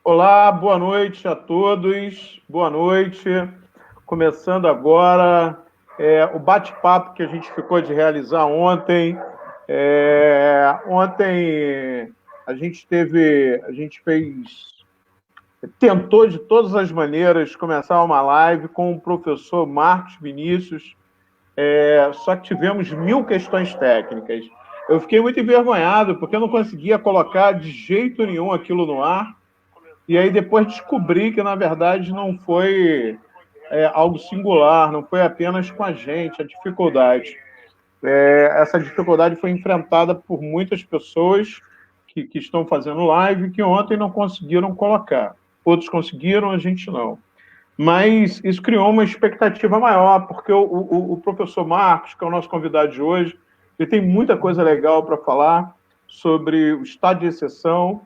Olá, boa noite a todos, boa noite. Começando agora o bate-papo que a gente ficou de realizar ontem. Ontem a gente tentou de todas as maneiras começar uma live com o professor Marcos Vinícius, só que tivemos 1000 questões técnicas. Eu fiquei muito envergonhado, porque eu não conseguia colocar de jeito nenhum aquilo no ar. E aí depois descobri que, na verdade, não foi algo singular, não foi apenas com a gente, a dificuldade. Essa dificuldade foi enfrentada por muitas pessoas que estão fazendo live, que ontem não conseguiram colocar. Outros conseguiram, a gente não. Mas isso criou uma expectativa maior, porque o professor Marcos, que é o nosso convidado de hoje, ele tem muita coisa legal para falar sobre o estado de exceção.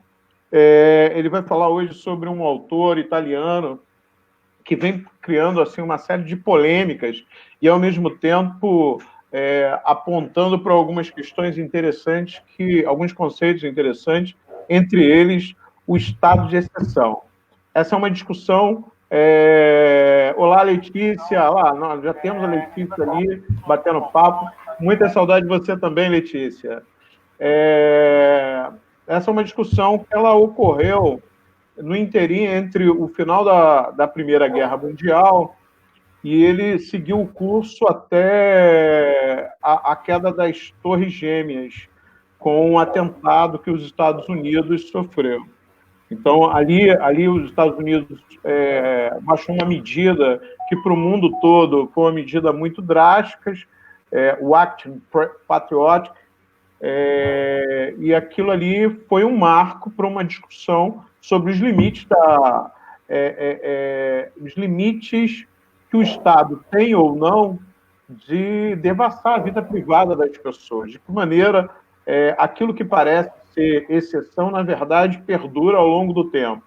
Ele vai falar hoje sobre um autor italiano que vem criando assim uma série de polêmicas e, ao mesmo tempo, apontando para algumas questões interessantes, alguns conceitos interessantes, entre eles o estado de exceção. Essa é uma discussão. Olá, Letícia. Nós já temos a Letícia ali batendo papo. Muita saudade de você também, Letícia. Essa é uma discussão que ela ocorreu no interim entre o final da Primeira Guerra Mundial e ele seguiu o curso até a queda das Torres Gêmeas, com um atentado que os Estados Unidos sofreu. Então, ali os Estados Unidos baixou uma medida que, para o mundo todo, foi uma medida muito drástica, o Act Patriotic, e aquilo ali foi um marco para uma discussão sobre os limites os limites que o Estado tem ou não de devassar a vida privada das pessoas. De que maneira aquilo que parece ser exceção, na verdade, perdura ao longo do tempo.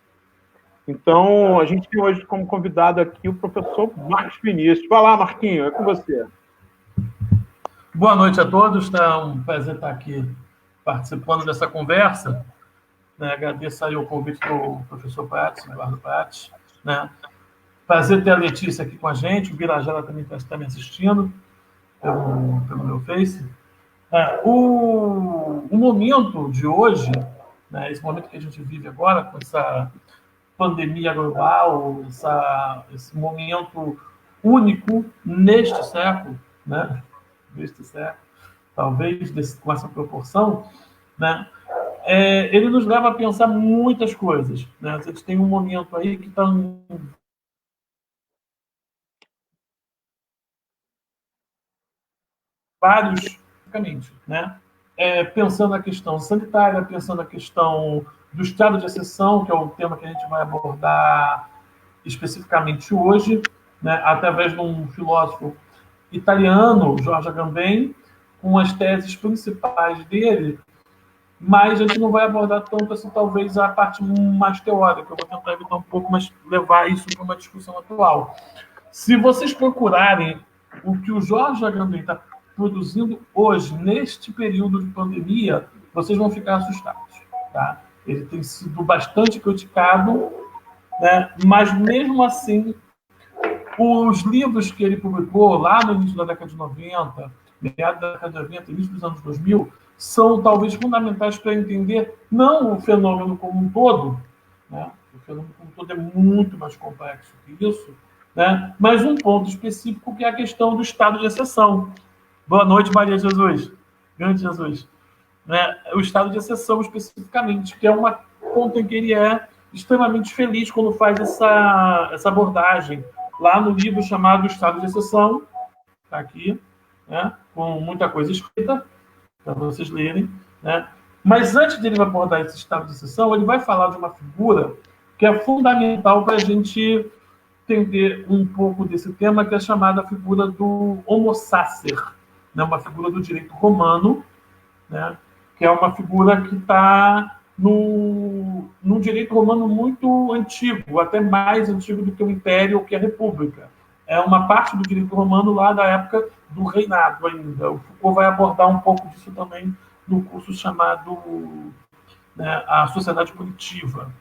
Então, a gente tem hoje como convidado aqui o professor Marcos Vinícius. Vai lá, Marquinho, é com você. Boa noite a todos, é um prazer estar aqui participando dessa conversa. Agradeço aí o convite do professor Prates, Eduardo Prates. Prazer ter a Letícia aqui com a gente, o Birajara também está me assistindo pelo meu Face. O momento de hoje, esse momento que a gente vive agora, com essa pandemia global, esse momento único neste século, neste século, talvez com essa proporção, ele nos leva a pensar muitas coisas. A gente tem um momento aí que está vários, pensando na questão sanitária, pensando na questão do estado de exceção, que é o tema que a gente vai abordar especificamente hoje, através de um filósofo italiano, Giorgio Agamben, com as teses principais dele, mas a gente não vai abordar tanto assim, talvez, a parte mais teórica. Eu vou tentar evitar um pouco, mas levar isso para uma discussão atual. Se vocês procurarem o que o Giorgio Agamben está produzindo hoje, neste período de pandemia, vocês vão ficar assustados. Tá? Ele tem sido bastante criticado, mas, mesmo assim, os livros que ele publicou lá no início da década de 90, meados da década de 90, início dos anos 2000, são talvez fundamentais para entender não o fenômeno como um todo, o fenômeno como um todo é muito mais complexo que isso, mas um ponto específico que é a questão do estado de exceção. Boa noite, Maria Jesus. Grande Jesus. O estado de exceção, especificamente, que é uma ponta em que ele é extremamente feliz quando faz essa abordagem lá no livro chamado Estado de Exceção, está aqui, com muita coisa escrita para vocês lerem. Mas antes de ele abordar esse estado de exceção, ele vai falar de uma figura que é fundamental para a gente entender um pouco desse tema, que é chamada figura do homo sacer, uma figura do direito romano, que é uma figura que está num direito romano muito antigo, até mais antigo do que o Império ou que a República. É uma parte do direito romano lá da época do reinado ainda. O Foucault vai abordar um pouco disso também no curso chamado A Sociedade Punitiva.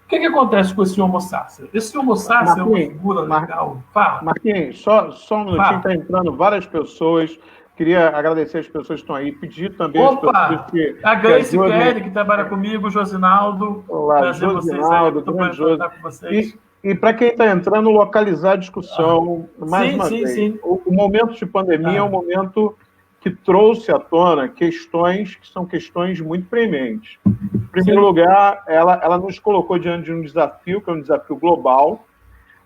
O que acontece com esse Homo sapiens? Esse Homo sapiens é uma figura legal. Fala. Marquinhos, só um minutinho, está entrando várias pessoas. Queria agradecer as pessoas que estão aí, pedir também às pessoas que... A Grace Kelly, que trabalha comigo, o Josinaldo. Olá, Josinaldo, grande Josinaldo. Com vocês. E para quem está entrando, localizar a discussão, mais uma vez. Sim. O momento de pandemia é um momento que trouxe à tona questões que são questões muito prementes. Em primeiro lugar, ela nos colocou diante de um desafio, que é um desafio global,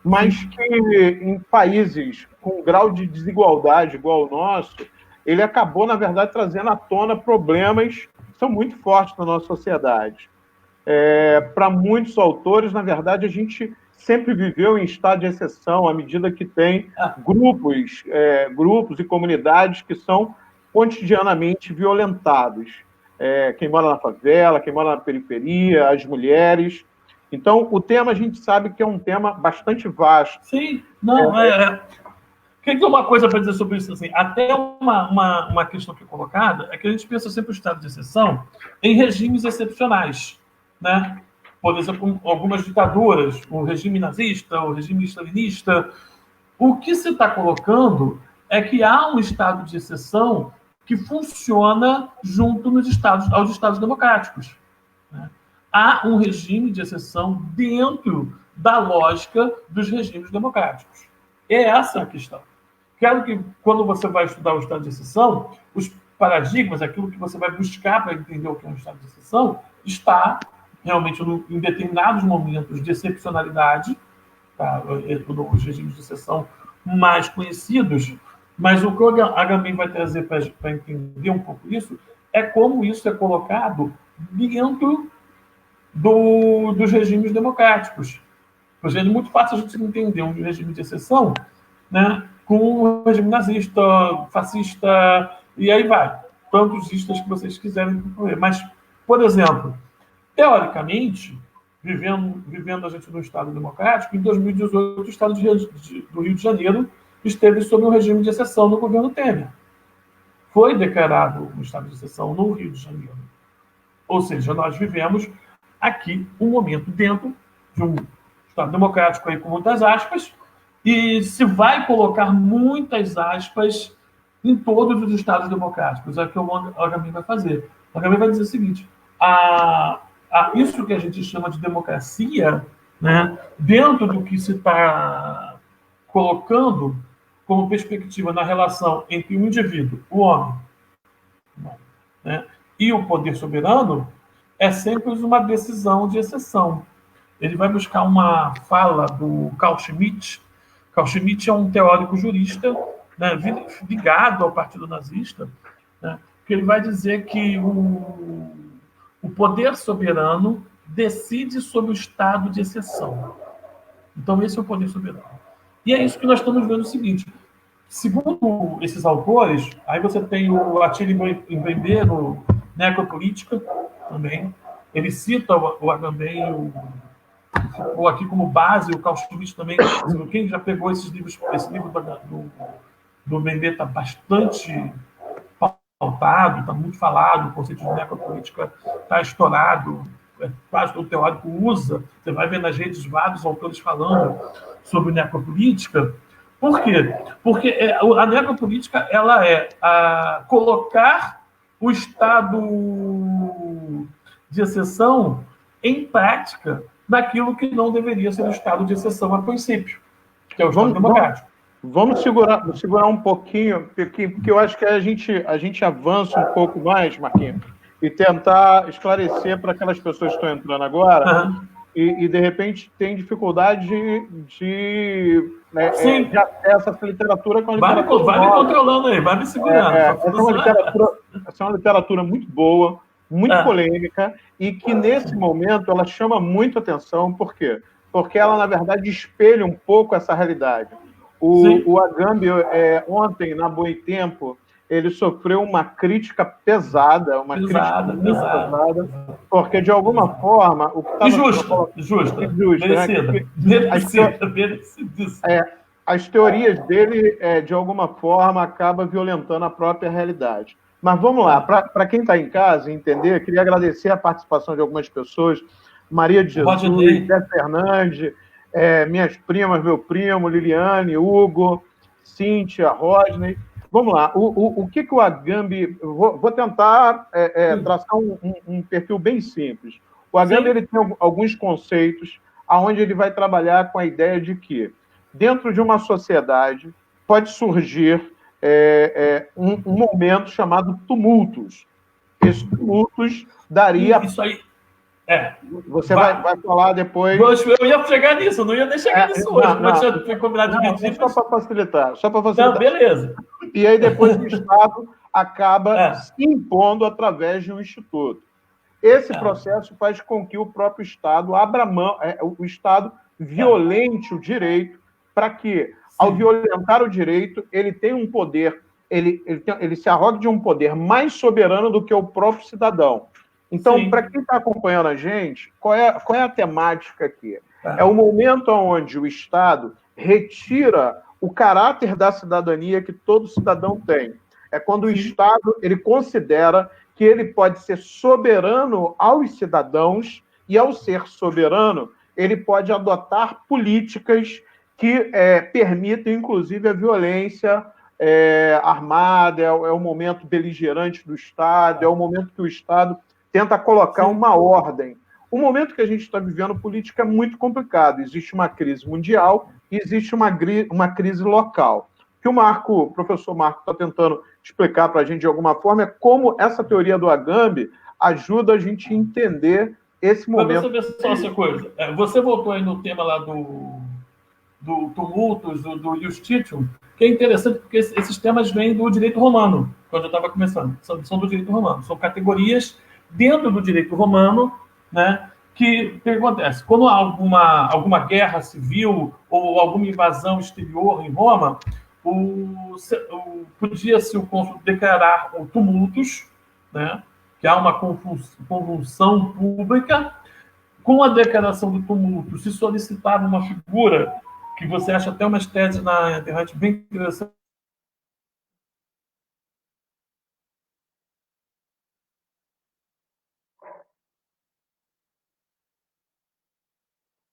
mas que em países com grau de desigualdade igual ao nosso, ele acabou, na verdade, trazendo à tona problemas que são muito fortes na nossa sociedade. Para muitos autores, na verdade, a gente sempre viveu em estado de exceção, à medida que tem grupos e comunidades que são cotidianamente violentados. Quem mora na favela, quem mora na periferia, as mulheres. Então, o tema a gente sabe que é um tema bastante vasto. Sim, não, Quer dizer uma coisa para dizer sobre isso? Assim, até uma questão que é colocada é que a gente pensa sempre o estado de exceção em regimes excepcionais, né? Por exemplo, algumas ditaduras, o regime nazista, o regime stalinista. O que se está colocando é que há um estado de exceção que funciona junto aos estados democráticos, né? Há um regime de exceção dentro da lógica dos regimes democráticos. É essa a questão. Quero que, quando você vai estudar o estado de exceção, os paradigmas, aquilo que você vai buscar para entender o que é um estado de exceção, está realmente em determinados momentos de excepcionalidade, tá? Os regimes de exceção mais conhecidos, mas o que o Agamben vai trazer para entender um pouco isso é como isso é colocado dentro dos regimes democráticos. Pois é muito fácil a gente entender um regime de exceção, né, com um regime nazista, fascista, e aí vai. Tantos listas que vocês quiserem incluir. Mas, por exemplo, teoricamente, vivendo a gente no Estado democrático, em 2018, o Estado do Rio de Janeiro esteve sob um regime de exceção no governo Temer. Foi declarado um estado de exceção no Rio de Janeiro. Ou seja, nós vivemos aqui um momento dentro de um Estado democrático aí com muitas aspas, e se vai colocar muitas aspas em todos os Estados democráticos. É o que o Agamben vai fazer. O Agamben vai dizer o seguinte: isso que a gente chama de democracia, né, dentro do que se está colocando como perspectiva na relação entre o indivíduo, o homem, né, e o poder soberano, é sempre uma decisão de exceção. Ele vai buscar uma fala do Carl Schmitt. Carl Schmitt é um teórico jurista, né, ligado ao Partido Nazista, né, que ele vai dizer que o poder soberano decide sobre o estado de exceção. Então, esse é o poder soberano. E é isso que nós estamos vendo o seguinte. Segundo esses autores, aí você tem o Attila Mbembe no Necropolítica também. Ele cita o Agamben, ficou aqui como base, o Carl Schmitt também. Quem já pegou esse livro do Mbembe está bastante pautado, está muito falado, o conceito de necropolítica está estourado, quase todo teórico usa. Você vai ver nas redes vários autores falando sobre necropolítica. Por quê? Porque a necropolítica ela é colocar o estado de exceção em prática naquilo que não deveria ser o estado de exceção a princípio, que é o estado democrático. Vamos segurar um pouquinho, porque eu acho que a gente avança um pouco mais, Marquinhos, e tentar esclarecer para aquelas pessoas que estão entrando agora e de repente, tem dificuldade de acesso a essa literatura. Vai me controlando aí, vai me segurando. Essa é uma literatura muito boa, muito polêmica, e que, nesse momento, ela chama muito atenção. Por quê? Porque ela, na verdade, espelha um pouco essa realidade. O Agamben, ontem, na Boitempo, ele sofreu uma crítica pesada, crítica muito pesada, porque, de alguma forma... o que justa, merecida. As teorias dele, de alguma forma, acabam violentando a própria realidade. Mas vamos lá, para quem está em casa entender, queria agradecer a participação de algumas pessoas. Maria de Jesus, Rodney. Zé Fernandes, minhas primas, meu primo, Liliane, Hugo, Cíntia, Rodney. Vamos lá, o que o Agamben... Vou tentar traçar um perfil bem simples. O Agamben ele tem alguns conceitos onde ele vai trabalhar com a ideia de que, dentro de uma sociedade, pode surgir um momento chamado tumultos. Esses tumultos daria... Isso aí... Você vai falar depois... Eu ia chegar nisso, não ia nem chegar nisso hoje, mas já foi combinado de mentir. Só para facilitar. Não, beleza. E aí depois o Estado acaba se impondo através de um instituto. Esse processo faz com que o próprio Estado abra mão, o Estado violente o direito, para que, ao violentar o direito, ele tenha um poder, ele se arrogue de um poder mais soberano do que o próprio cidadão. Então, para quem está acompanhando a gente, qual é a temática aqui? É o momento onde o Estado retira o caráter da cidadania que todo cidadão tem. É quando o Estado ele considera que ele pode ser soberano aos cidadãos e, ao ser soberano, ele pode adotar políticas que permitem, inclusive, a violência armada, é o momento beligerante do Estado, é o momento que o Estado tenta colocar uma ordem. O momento que a gente está vivendo política é muito complicado. Existe uma crise mundial e existe uma crise local. O que o professor Marco está tentando explicar para a gente de alguma forma é como essa teoria do Agamben ajuda a gente a entender esse momento. Para você ver só essa coisa, você voltou aí no tema lá do tumultus, do Justitium, que é interessante porque esses temas vêm do direito romano, quando eu estava começando, são do direito romano, são categorias dentro do direito romano, né, que acontece? Quando há alguma guerra civil ou alguma invasão exterior em Roma, podia-se o cônsul declarar o tumultus, né, que há uma convulsão pública. Com a declaração do tumulto, se solicitava uma figura, que você acha até umas teses na internet bem interessantes.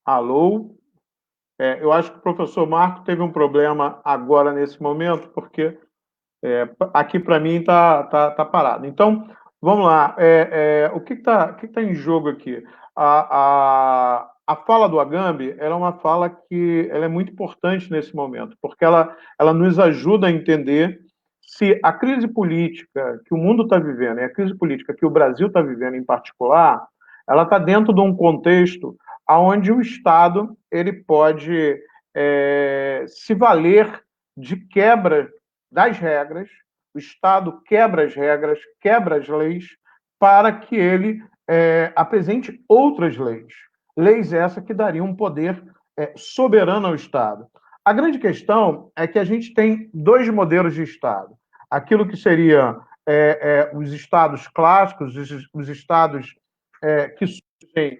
Alô? Eu acho que o professor Marco teve um problema agora, nesse momento, porque aqui, para mim, tá parado. Então, vamos lá. O que está em jogo aqui? A fala do Agamben ela é uma fala que ela é muito importante nesse momento, porque ela nos ajuda a entender se a crise política que o mundo está vivendo, e a crise política que o Brasil está vivendo em particular, ela está dentro de um contexto onde o Estado ele pode se valer de quebra das regras, o Estado quebra as regras, quebra as leis, para que ele apresente outras leis. Leis essas que dariam um poder soberano ao Estado. A grande questão é que a gente tem dois modelos de Estado. Aquilo que seria os Estados clássicos, os Estados que surgem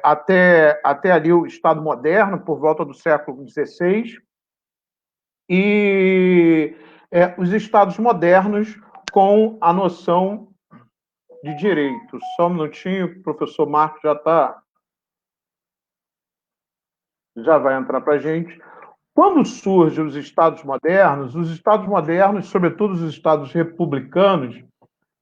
até ali o Estado moderno, por volta do século XVI, e os Estados modernos com a noção de direito. Só um minutinho, o professor Marco já vai entrar para a gente. Quando surgem os Estados modernos, sobretudo os Estados republicanos,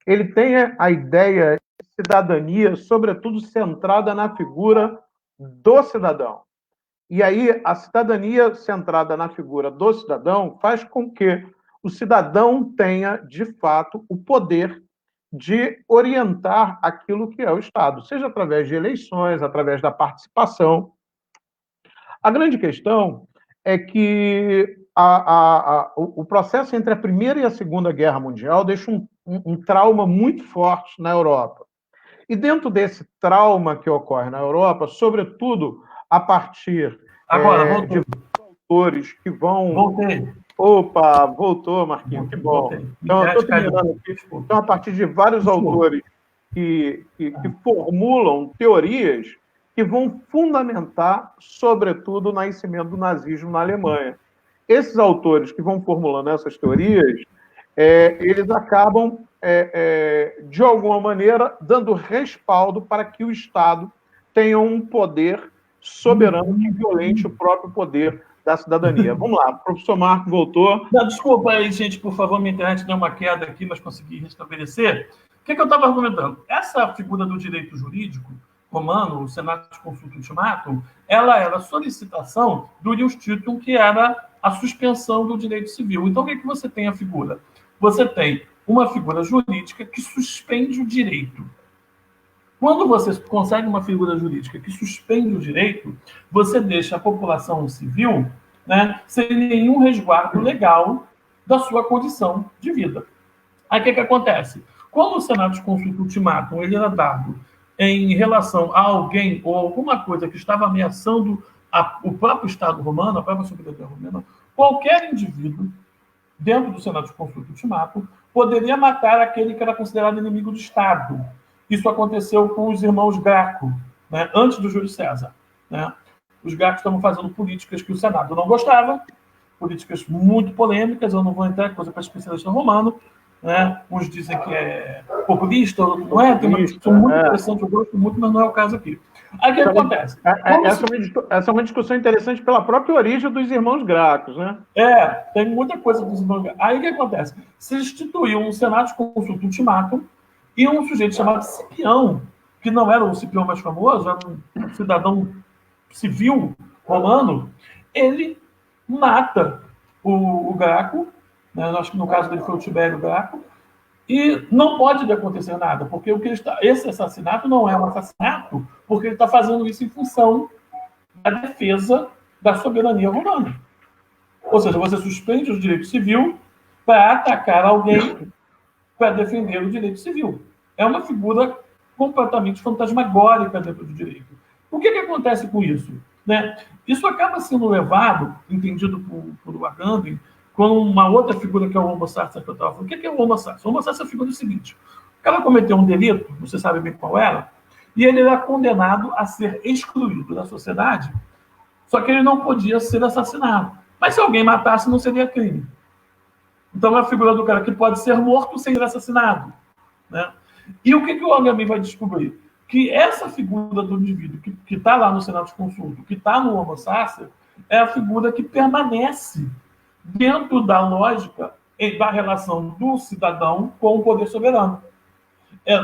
ele tem a ideia de cidadania, sobretudo centrada na figura do cidadão. E aí, a cidadania centrada na figura do cidadão faz com que o cidadão tenha, de fato, o poder de orientar aquilo que é o Estado, seja através de eleições, através da participação. A grande questão é que o processo entre a Primeira e a Segunda Guerra Mundial deixa um trauma muito forte na Europa. E dentro desse trauma que ocorre na Europa, sobretudo a partir de autores que vão... Voltei. Opa, voltou, Marquinhos, que bom. Então, eu estou terminando aqui. Então, a partir de vários autores que formulam teorias que vão fundamentar, sobretudo, o nascimento do nazismo na Alemanha. Esses autores que vão formulando essas teorias, eles acabam, de alguma maneira, dando respaldo para que o Estado tenham um poder soberano que violente o próprio poder da cidadania. Vamos lá, o professor Marco voltou. Não, desculpa aí, gente, por favor, minha internet deu uma queda aqui, mas consegui restabelecer. O que eu estava argumentando? Essa figura do direito jurídico romano, o Senatus Consulta Ultimatum, ela era a solicitação do ius titutum, que era a suspensão do direito civil. Então, o que você tem a figura? Você tem uma figura jurídica que suspende o direito. Quando você consegue uma figura jurídica que suspende o direito, você deixa a população civil, né, sem nenhum resguardo legal da sua condição de vida. Aí o que acontece? Como o Senatus Consulta Ultimatum ele era dado em relação a alguém ou alguma coisa que estava ameaçando o próprio Estado romano, a própria soberania romana, qualquer indivíduo dentro do Senatus Consulta Ultimatum poderia matar aquele que era considerado inimigo do Estado. Isso aconteceu com os irmãos Graco, né, antes do Júlio César. Né? Os Gracos estavam fazendo políticas que o Senado não gostava, políticas muito polêmicas, eu não vou entrar em coisa para especialista romano, né? Uns dizem que é populista, não é? Tem uma discussão muito interessante, eu gosto muito, mas não é o caso aqui. Aí o que acontece? Essa é uma discussão interessante pela própria origem dos irmãos Gracos, né? Tem muita coisa dos irmãos Gracos. Aí o que acontece? Se instituiu um Senatus Consulta Ultimatum e um sujeito chamado Cipião, que não era o Cipião mais famoso, era um cidadão civil romano, ele mata o Graco, né? Acho que no caso dele foi o Tibério Graco, e não pode acontecer nada, porque esse assassinato não é um assassinato, porque ele está fazendo isso em função da defesa da soberania romana. Ou seja, você suspende o direito civil para atacar alguém para defender o direito civil. É uma figura completamente fantasmagórica dentro do direito. O que acontece com isso? Né? Isso acaba sendo levado, entendido por Agamben, com uma outra figura que é o homo sapiens que eu estava falando. O que é o homo sapiens? O homo sapiens é a figura do seguinte: o cara cometeu um delito, você sabe bem qual era, e ele era condenado a ser excluído da sociedade, só que ele não podia ser assassinado. Mas se alguém matasse, não seria crime. Então é a figura do cara que pode ser morto sem ser assassinado. Né? E o que o Agamben vai descobrir? Que essa figura do indivíduo que está lá no Senatus Consulta, que está no homo sapiens, é a figura que permanece dentro da lógica da relação do cidadão com o poder soberano.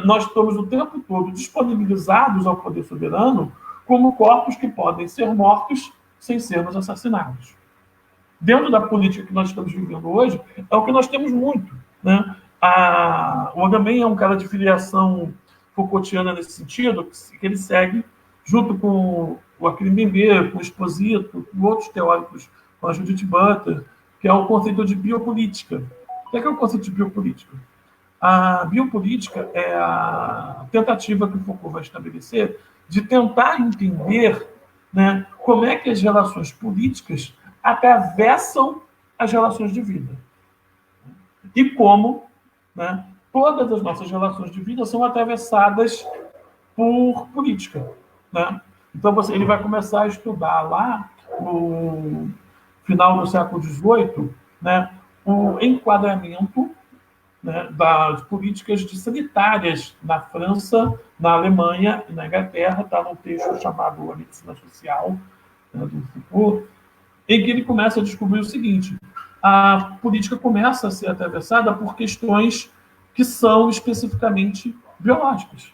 Nós estamos o tempo todo disponibilizados ao poder soberano como corpos que podem ser mortos sem sermos assassinados. Dentro da política que nós estamos vivendo hoje, é o que nós temos muito. Né? O Agamben é um cara de filiação Foucaultiana nesse sentido, que ele segue, junto com o Achille Mbembe, com o Exposito, com outros teóricos, com a Judith Butler, que é o conceito de biopolítica. O que é o conceito de biopolítica? A biopolítica é a tentativa que o Foucault vai estabelecer de tentar entender, né, como é que as relações políticas atravessam as relações de vida. E como, né, todas as nossas relações de vida são atravessadas por política. Né? Então, ele vai começar a estudar lá, no final do século XVIII, né, o enquadramento, né, das políticas sanitárias na França, na Alemanha e na Inglaterra. Está no texto chamado A Medicina Social, né, do Foucault, em que ele começa a descobrir o seguinte: a política começa a ser atravessada por questões que são especificamente biológicas,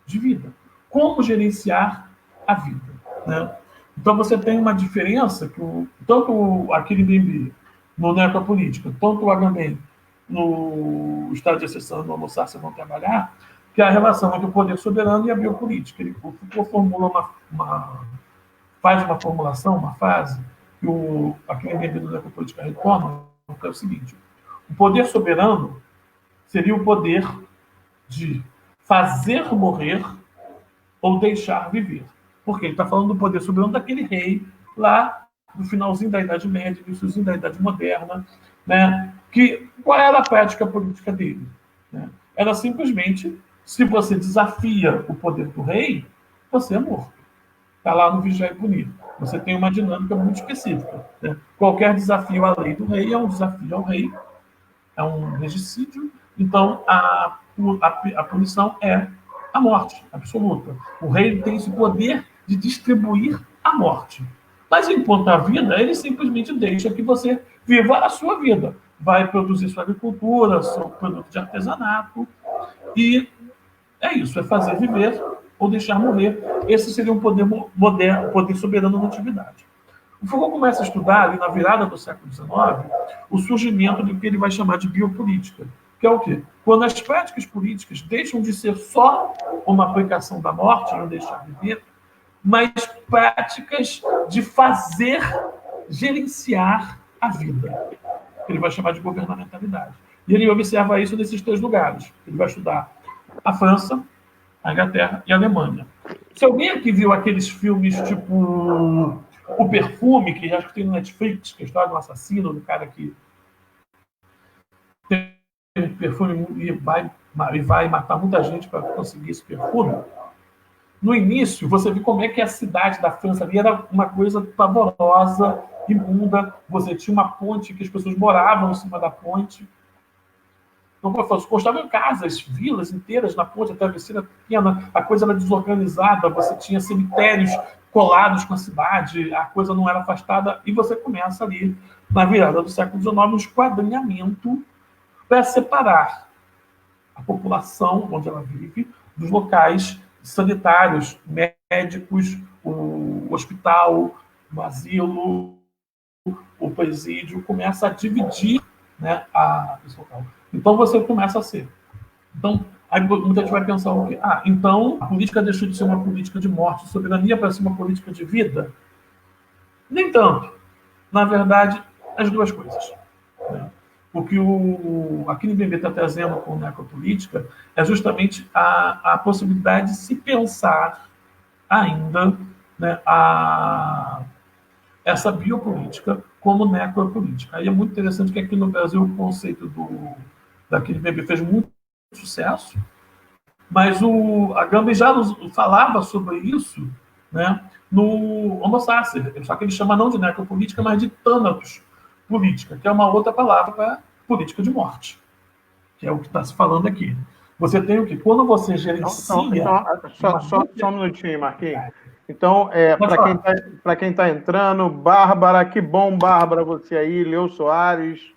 de vida. Como gerenciar a vida. Né? Então, você tem uma diferença que tanto o Achille Mbembe no Necropolítica, tanto o Agamben no Estado de Exceção e no Homo sapiens vão trabalhar, que é a relação entre o poder soberano e a biopolítica. Ele formula faz uma formulação, uma frase, que o Achille Mbembe no Necropolítica retoma, que é o seguinte: o poder soberano seria o poder de fazer morrer ou deixar viver. Porque ele está falando do poder soberano daquele rei lá no finalzinho da Idade Média, iníciozinho da Idade Moderna, né? Qual era a prática política dele? Né? Era simplesmente, se você desafia o poder do rei, você é morto. Está lá no Vigiar e Punir. Você tem uma dinâmica muito específica. Né? Qualquer desafio à lei do rei é um desafio ao rei, é um regicídio. Então, a punição é a morte absoluta. O rei tem esse poder de distribuir a morte. Mas, enquanto a vida, ele simplesmente deixa que você viva a sua vida. Vai produzir sua agricultura, seu produto de artesanato, e é isso, é fazer viver ou deixar morrer. Esse seria um poder moderno, poder soberano da atividade. O Foucault começa a estudar, ali na virada do século XIX, o surgimento do que ele vai chamar de biopolítica, que é o quê? Quando as práticas políticas deixam de ser só uma aplicação da morte, não deixar viver, mas práticas de fazer, gerenciar a vida, que ele vai chamar de governamentalidade. E ele observa isso nesses 3 lugares. Ele vai estudar a França, a Inglaterra e a Alemanha. Se alguém aqui viu aqueles filmes tipo O Perfume, que acho que tem no Netflix, que é a história do assassino, do cara que tem um perfume e vai matar muita gente para conseguir esse perfume, no início, você vê como é que a cidade da França ali era uma coisa pavorosa, imunda. Você tinha uma ponte que as pessoas moravam em cima da ponte. Então, construíam casas, vilas inteiras na ponte, a travessia era pequena, a coisa era desorganizada, você tinha cemitérios colados com a cidade, a coisa não era afastada, e você começa ali, na virada do século XIX, um esquadrinhamento para separar a população onde ela vive dos locais sanitários, médicos, o hospital, o asilo, o presídio, começa a dividir, né, esse local. Então você começa a ser. Então, aí muita gente vai pensar o quê? Então a política deixou de ser uma política de morte e soberania para ser uma política de vida? Nem tanto. Na verdade, as duas coisas. Né? O que o Achille Mbembe está trazendo com a necropolítica é justamente a possibilidade de se pensar ainda, né, essa biopolítica como necropolítica. Aí é muito interessante que aqui no Brasil o conceito da Achille Mbembe fez muito sucesso, mas a Gambit já falava sobre isso, né, no Homo Sacer, só que ele chama não de necropolítica, mas de thanatos política, que é uma outra palavra para política de morte, que é o que está se falando aqui. Você tem o quê? Quando você gerencia... Só um minutinho, Marquinhos. Então, para quem está entrando, Bárbara, que bom, Bárbara, você aí, Leo Soares,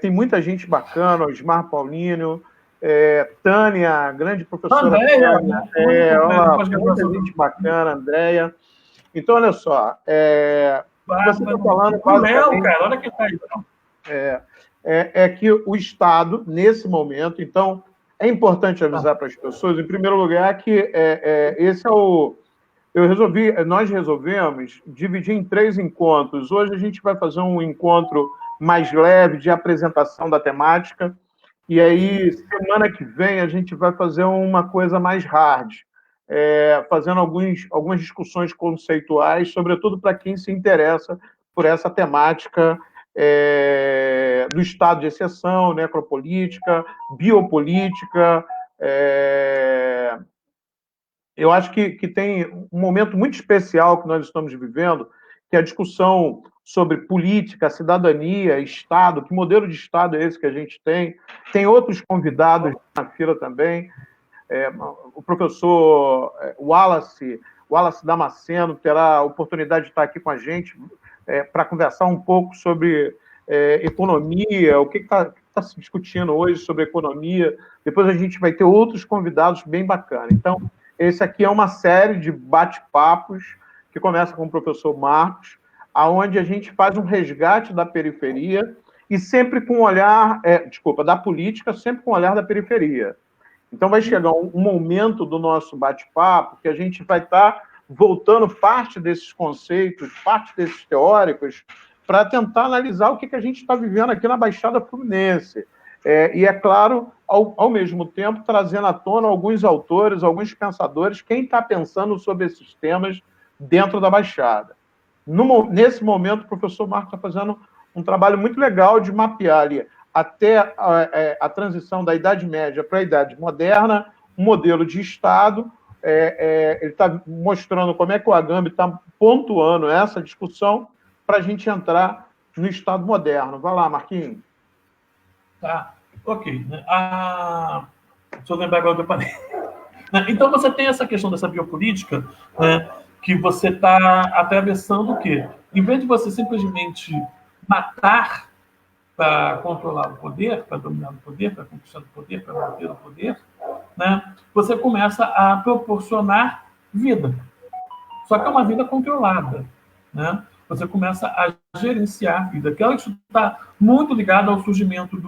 tem muita gente bacana, Osmar Paulino, Tânia, grande professora. Andréia, muita gente bacana, Andréia. Então, olha só, você está falando... O Léo, cara, olha quem está aí. Que o Estado, nesse momento, então, é importante avisar para as pessoas, em primeiro lugar, que esse é o... Nós resolvemos dividir em 3 encontros. Hoje a gente vai fazer um encontro mais leve de apresentação da temática, e aí, semana que vem, a gente vai fazer uma coisa mais hard, fazendo algumas discussões conceituais, sobretudo para quem se interessa por essa temática do estado de exceção, necropolítica, biopolítica. Eu acho que tem um momento muito especial que nós estamos vivendo, que é a discussão sobre política, cidadania, Estado, que modelo de Estado é esse que a gente tem. Tem outros convidados na fila também, o professor Wallace Damasceno terá a oportunidade de estar aqui com a gente para conversar um pouco sobre economia, o que está se discutindo hoje sobre economia. Depois a gente vai ter outros convidados bem bacanas. Então, esse aqui é uma série de bate-papos que começa com o professor Marcos, aonde a gente faz um resgate da periferia e sempre com o olhar, da política, sempre com o olhar da periferia. Então vai chegar um momento do nosso bate-papo que a gente vai estar voltando parte desses conceitos, parte desses teóricos, para tentar analisar o que a gente está vivendo aqui na Baixada Fluminense. E, é claro, ao mesmo tempo, trazendo à tona alguns autores, alguns pensadores, quem está pensando sobre esses temas dentro da Baixada. Nesse momento, o professor Marcos está fazendo um trabalho muito legal de mapear ali até a transição da Idade Média para a Idade Moderna, um modelo de Estado. Ele está mostrando como é que o Agamben está pontuando essa discussão para a gente entrar no Estado moderno. Vai lá, Marquinhos. Tá, ok. Deixa eu lembrar agora o que eu falei. Né? Então, você tem essa questão dessa biopolítica, né, que você está atravessando o quê? Em vez de você simplesmente matar para controlar o poder, para dominar o poder, para conquistar o poder, para manter o poder, né, você começa a proporcionar vida. Só que é uma vida controlada. Né? Você começa a gerenciar a vida. Aquela que está muito ligada ao surgimento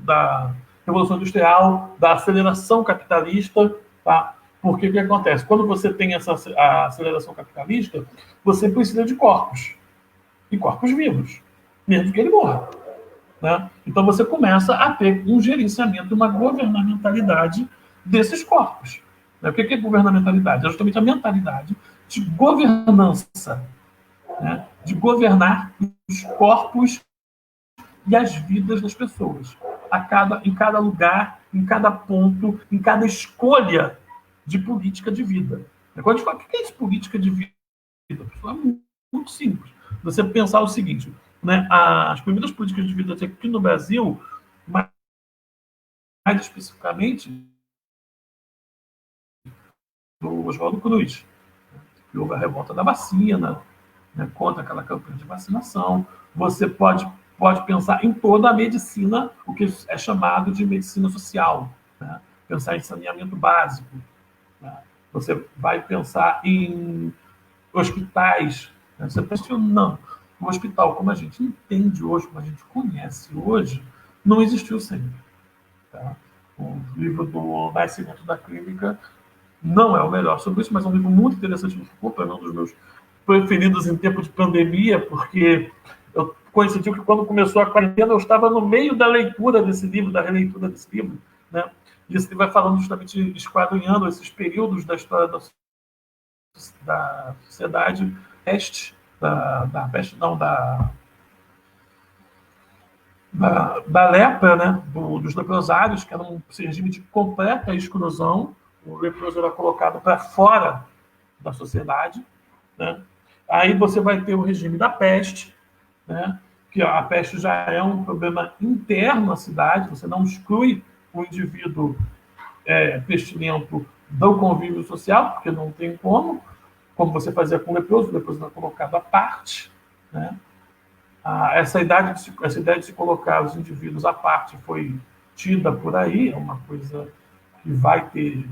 da Revolução Industrial, da aceleração capitalista. Tá? Porque o que acontece? Quando você tem a aceleração capitalista, você precisa de corpos. E corpos vivos, mesmo que ele morra. Né? Então você começa a ter um gerenciamento, uma governamentalidade desses corpos. Né? O que é governamentalidade? É justamente a mentalidade de governança, né? De governar os corpos e as vidas das pessoas, em cada lugar, em cada ponto, em cada escolha de política de vida. Quando a gente fala, o que é isso, política de vida? É muito simples. Você pensar o seguinte, né? As primeiras políticas de vida aqui no Brasil, mais especificamente, do Oswaldo Cruz, que houve a revolta da vacina, né, contra aquela campanha de vacinação. Você pode pensar em toda a medicina, o que é chamado de medicina social, né? Pensar em saneamento básico. Né? Você vai pensar em hospitais. Né? Você pensa, não, o hospital, como a gente entende hoje, como a gente conhece hoje, não existiu sempre. Tá? O livro do Nascimento da Clínica não é o melhor sobre isso, mas é um livro muito interessante do Foucault, para mim, um dos meus preferidos em tempo de pandemia, porque eu coincidiu que quando começou a quarentena eu estava no meio da leitura desse livro, da releitura desse livro, né? E esse livro vai falando justamente, esquadrinhando esses períodos da história da sociedade peste, da lepra, né? Dos leprosários, que era um regime de completa exclusão. O leproso era colocado para fora da sociedade, né? Aí você vai ter o regime da peste, né? Que a peste já é um problema interno à cidade, você não exclui o indivíduo pestilento do convívio social, porque não tem como você fazia com o leproso era colocado à parte. Né? Essa ideia de se colocar os indivíduos à parte foi tida por aí, é uma coisa que vai ter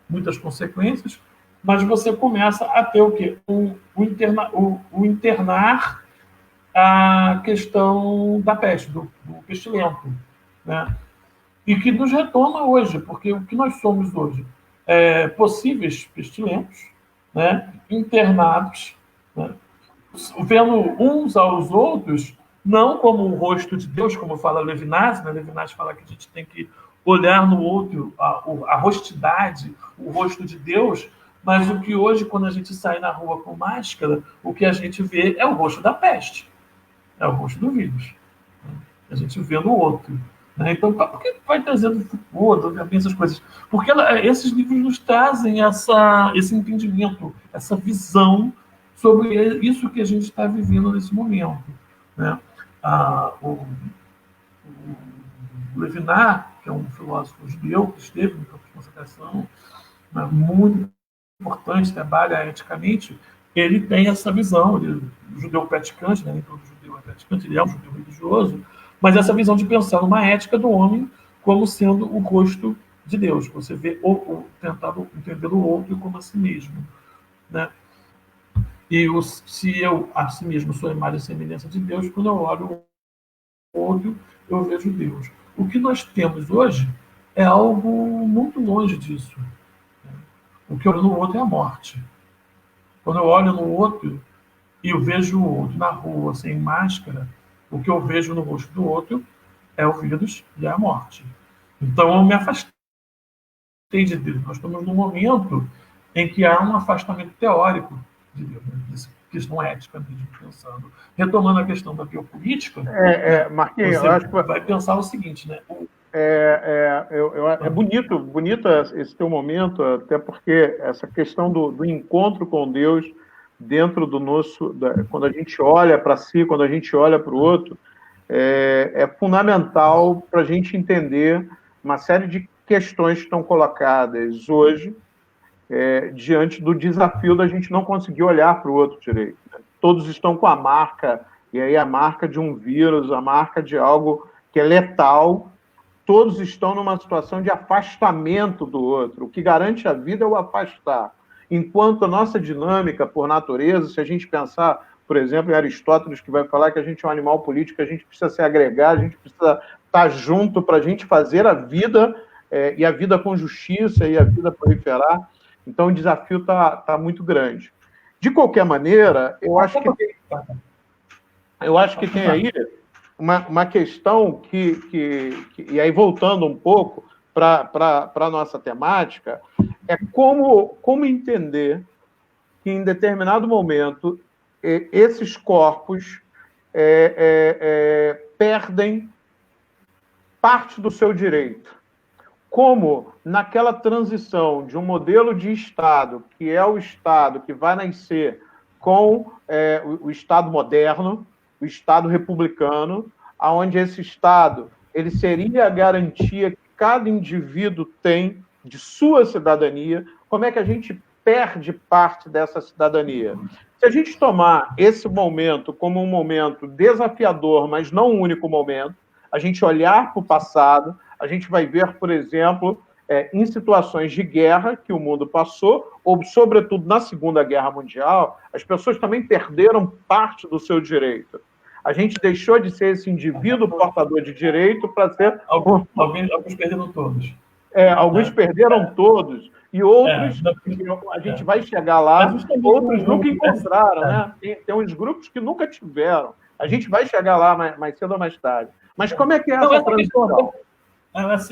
muitas consequências, mas você começa a ter o quê? O internar a questão da peste, do pestilento, né? E que nos retoma hoje, porque o que nós somos hoje? Possíveis pestilentos, né? Internados, né? Vendo uns aos outros, não como o rosto de Deus, como fala Levinas, né? Levinas fala que a gente tem que olhar no outro a rostidade, o rosto de Deus, mas o que hoje, quando a gente sai na rua com máscara, o que a gente vê é o rosto da peste, é o rosto do vírus. A gente vê no outro. Né? Então, por que vai trazendo essas coisas? Porque esses livros nos trazem esse entendimento, essa visão sobre isso que a gente está vivendo nesse momento. Né? O Levinas, que é um filósofo judeu que esteve no campo de concentração, né, muito importante, trabalha eticamente, ele tem essa visão, ele é judeu praticante, né, nem todo judeu é praticante, ele é um judeu religioso, mas essa visão de pensar numa ética do homem como sendo o rosto de Deus. Você vê tentando entender o outro como a si mesmo. Né? E se eu, a si mesmo, sou a imagem e semelhança de Deus, quando eu olho o outro, eu vejo Deus. O que nós temos hoje é algo muito longe disso. O que eu olho no outro é a morte. Quando eu olho no outro e eu vejo o outro na rua, sem máscara, o que eu vejo no rosto do outro é o vírus e a morte. Então eu me afastei de Deus. Nós estamos num momento em que há um afastamento teórico de Deus, né? Questão ética mesmo, pensando. Retomando a questão da biopolítica, Marquinhos, você eu acho que vai pensar o seguinte, né? É bonito esse teu momento, até porque essa questão do encontro com Deus dentro do nosso... quando a gente olha para si, quando a gente olha para o outro, é fundamental para a gente entender uma série de questões que estão colocadas hoje diante do desafio da gente não conseguir olhar para o outro direito. Todos estão com a marca, e aí a marca de um vírus, a marca de algo que é letal, todos estão numa situação de afastamento do outro. O que garante a vida é o afastar. Enquanto a nossa dinâmica, por natureza, se a gente pensar, por exemplo, em Aristóteles, que vai falar que a gente é um animal político, a gente precisa se agregar, a gente precisa estar junto para a gente fazer a vida, e a vida com justiça, e a vida proliferar. Então, o desafio está muito grande. De qualquer maneira, eu acho que tem aí uma questão e aí voltando um pouco para a nossa temática, é como entender que em determinado momento esses corpos perdem parte do seu direito. Como naquela transição de um modelo de Estado, que é o Estado que vai nascer com o Estado moderno, o Estado republicano, onde esse Estado ele seria a garantia que cada indivíduo tem de sua cidadania, como é que a gente perde parte dessa cidadania? Se a gente tomar esse momento como um momento desafiador, mas não um único momento, a gente olhar para o passado, a gente vai ver, por exemplo, em situações de guerra que o mundo passou, ou sobretudo na Segunda Guerra Mundial, as pessoas também perderam parte do seu direito. A gente deixou de ser esse indivíduo portador de direito para ser... Alguns perderam todos. Alguns perderam todos, e outros, a gente vai chegar lá, outros nunca encontraram, né? Tem uns grupos que nunca tiveram. A gente vai chegar lá mais cedo ou mais tarde. Mas como é que é essa transição?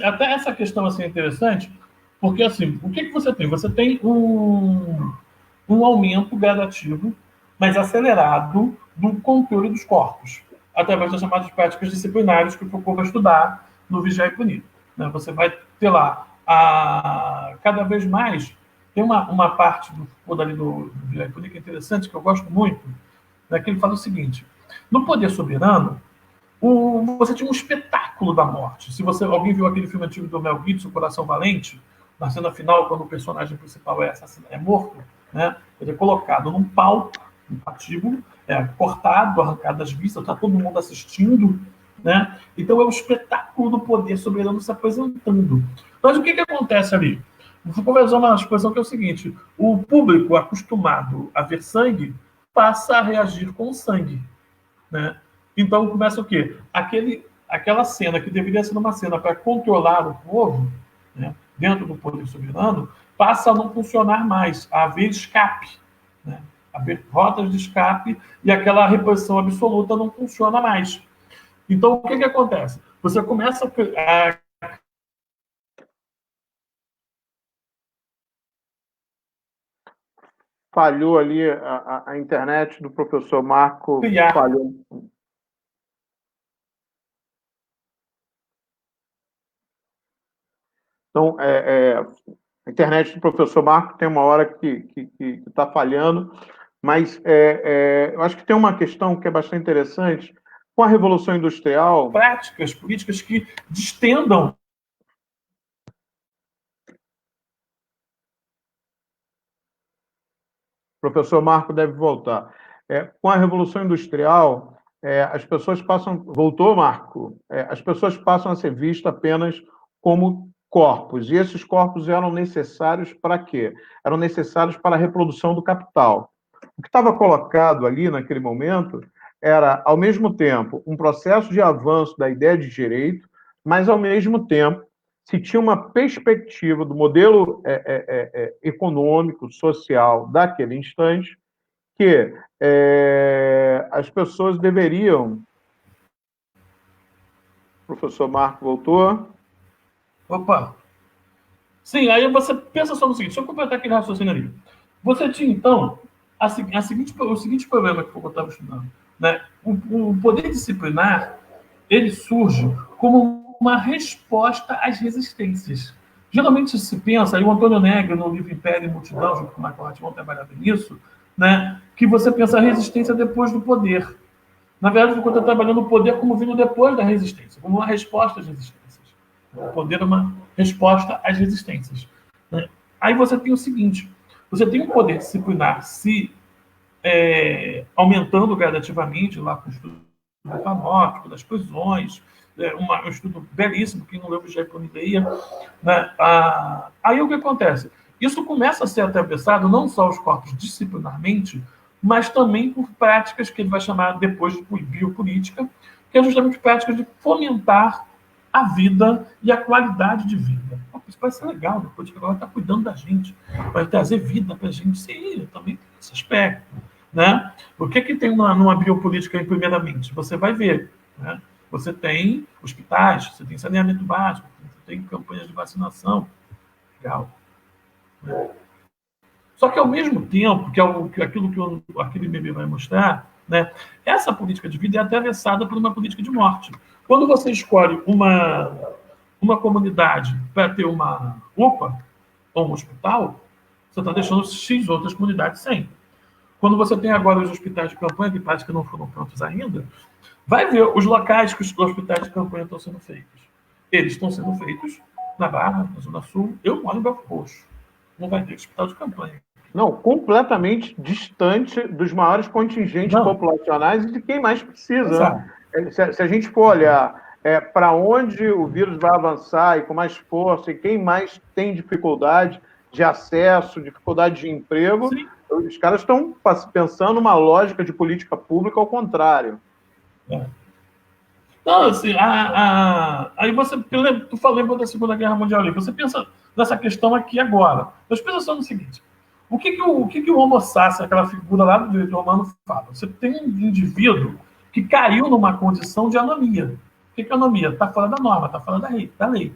Até essa questão assim, é interessante, porque assim, o que você tem? Você tem um aumento gradativo, mas acelerado, do controle dos corpos, através das chamadas práticas disciplinares que o Foucault vai estudar no Vigiar e Punir. Né? Você vai ter lá, cada vez mais, tem uma parte do Foucault do Vigiar e Punir que é interessante, que eu gosto muito, né, que ele fala o seguinte: no poder soberano, você tinha um espetáculo da morte. Se alguém viu aquele filme antigo do Mel Gibson, Coração Valente, na cena final, quando o personagem principal é morto, né, ele é colocado num palco, um patíbulo, cortado, arrancado das vistas, está todo mundo assistindo, né? Então é o espetáculo do poder soberano se apresentando. Mas o que acontece ali? Vou conversar uma expressão que é o seguinte: o público acostumado a ver sangue passa a reagir com sangue, né? Então começa o quê? Aquela cena que deveria ser uma cena para controlar o povo, né, dentro do poder soberano, passa a não funcionar mais, a haver escape, né? Haver rotas de escape, e aquela repressão absoluta não funciona mais. Então, o que acontece? Você começa a... Falhou ali a internet do professor Marco. Falhou. Então, a internet do professor Marco tem uma hora que está falhando, mas eu acho que tem uma questão que é bastante interessante. Com a Revolução Industrial... Práticas políticas que distendam. O professor Marco deve voltar. Com a Revolução Industrial, as pessoas passam... Voltou, Marco? As pessoas passam a ser vistas apenas como corpos. E esses corpos eram necessários para quê? Eram necessários para a reprodução do capital. O que estava colocado ali, naquele momento, era, ao mesmo tempo, um processo de avanço da ideia de direito, mas, ao mesmo tempo, se tinha uma perspectiva do modelo econômico, social daquele instante, que as pessoas deveriam... O professor Marco voltou. Opa! Sim, aí você pensa só no seguinte, deixa eu completar aquele raciocínio ali. Você tinha, então, o seguinte problema que eu estava estudando. Né? O poder disciplinar, ele surge como uma resposta às resistências. Geralmente se pensa, e o Antônio Negri, no livro Império e Multidão, junto com o Michael Hart, vão trabalhar nisso, né, que você pensa a resistência depois do poder. Na verdade, eu estou trabalhando o poder como vindo depois da resistência, como uma resposta às resistências. O poder é uma resposta às resistências. Né? Aí você tem o seguinte, você tem um poder disciplinar se aumentando gradativamente lá com o estudo do panóptico, das prisões, um estudo belíssimo, quem não leu o Jaipur leia, né? Aí o que acontece? Isso começa a ser atravessado não só os corpos disciplinarmente, mas também por práticas que ele vai chamar depois de biopolítica, que é justamente práticas de fomentar a vida e a qualidade de vida. Isso vai ser legal, a política agora está cuidando da gente, vai trazer vida para a gente. Sim, também tem esse aspecto. Né? O que tem numa biopolítica, primeiramente? Você vai ver. Né? Você tem hospitais, você tem saneamento básico, você tem campanhas de vacinação. Legal. Né? Só que, ao mesmo tempo, que aquilo que aquele meme vai mostrar, né, essa política de vida é atravessada por uma política de morte. Quando você escolhe uma comunidade para ter uma UPA ou um hospital, você está deixando X outras comunidades sem. Quando você tem agora os hospitais de campanha, que parece que não foram prontos ainda, vai ver os locais que os hospitais de campanha estão sendo feitos. Eles estão sendo feitos na Barra, na Zona Sul. Eu moro em Belfort Roxo. Não vai ter hospital de campanha. Não, completamente distante dos maiores contingentes populacionais e de quem mais precisa. Né? Se a gente for olhar para onde o vírus vai avançar e com mais força, e quem mais tem dificuldade de acesso, dificuldade de emprego, sim, os caras estão pensando uma lógica de política pública ao contrário. Não, assim, aí tu falou da Segunda Guerra Mundial ali, você pensa nessa questão aqui agora. Mas pensa só no seguinte, o que o Homo sapiens, aquela figura lá do direito romano, fala? Você tem um indivíduo que caiu numa condição de anomia. O que é anomia? Está fora da norma, está fora da lei.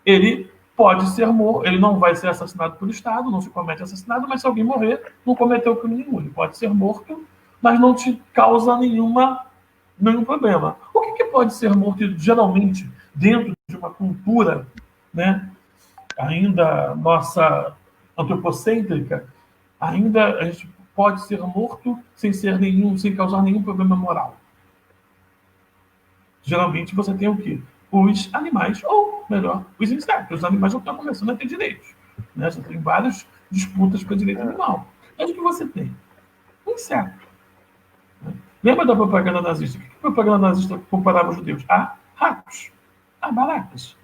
Ele pode ser morto, ele não vai ser assassinado pelo Estado, não se comete assassinato, mas se alguém morrer, não cometeu crime nenhum. Ele pode ser morto, mas não te causa nenhum problema. O que pode ser morto, geralmente, dentro de uma cultura, né, ainda nossa antropocêntrica, ainda a gente pode ser morto sem causar nenhum problema moral. Geralmente você tem o quê? Os animais, ou melhor, os insetos. Os animais já estão começando a ter direitos. Né? Você tem várias disputas para direito animal. Mas o que você tem? Um inseto. Né? Lembra da propaganda nazista? O que a propaganda nazista comparava os judeus? A ratos, a baratas.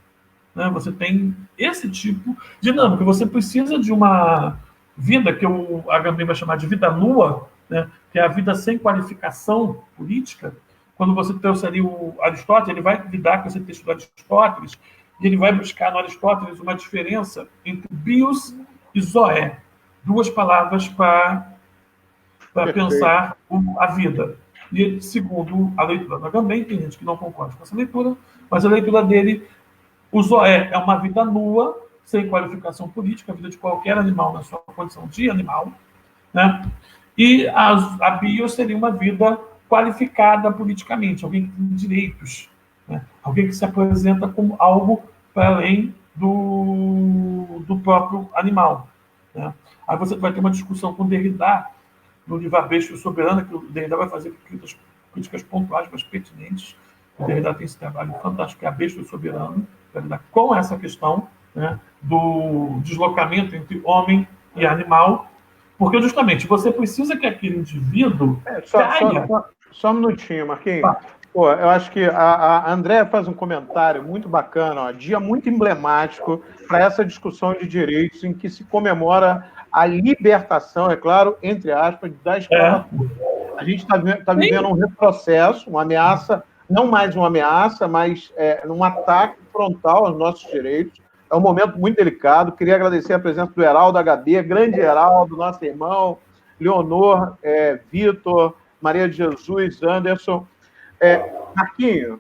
Né? Você tem esse tipo de dinâmica. Você precisa de uma vida que o Agamben vai chamar de vida nua, né? Que é a vida sem qualificação política. Quando você trouxe ali o Aristóteles, ele vai lidar com esse texto do Aristóteles e ele vai buscar no Aristóteles uma diferença entre bios e zoé. Duas palavras para pensar a vida. E, segundo a leitura do Agamben, tem gente que não concorda com essa leitura, mas a leitura dele, o zoé é uma vida nua, sem qualificação política, a vida de qualquer animal na sua condição de animal, né? E a bio seria uma vida qualificada politicamente, alguém que tem direitos, né? Alguém que se apresenta como algo para além do próprio animal. Né? Aí você vai ter uma discussão com Derrida, no livro A Besta Soberana, que o Derrida vai fazer críticas pontuais, mas pertinentes. O Derrida tem esse trabalho fantástico, que é A Besta Soberana, para lidar com essa questão, né, do deslocamento entre homem e animal, porque justamente você precisa que aquele indivíduo caia. Só um minutinho, Marquinhos. Pô, eu acho que a Andréa faz um comentário muito bacana, ó, dia muito emblemático para essa discussão de direitos em que se comemora a libertação, é claro, entre aspas, da escravatura. A gente está vivendo um retrocesso, uma ameaça, não mais uma ameaça, mas um ataque frontal aos nossos direitos. É um momento muito delicado. Queria agradecer a presença do Heraldo HB, grande Heraldo, nosso irmão, Leonor, Vitor, Maria de Jesus, Anderson. Marquinho,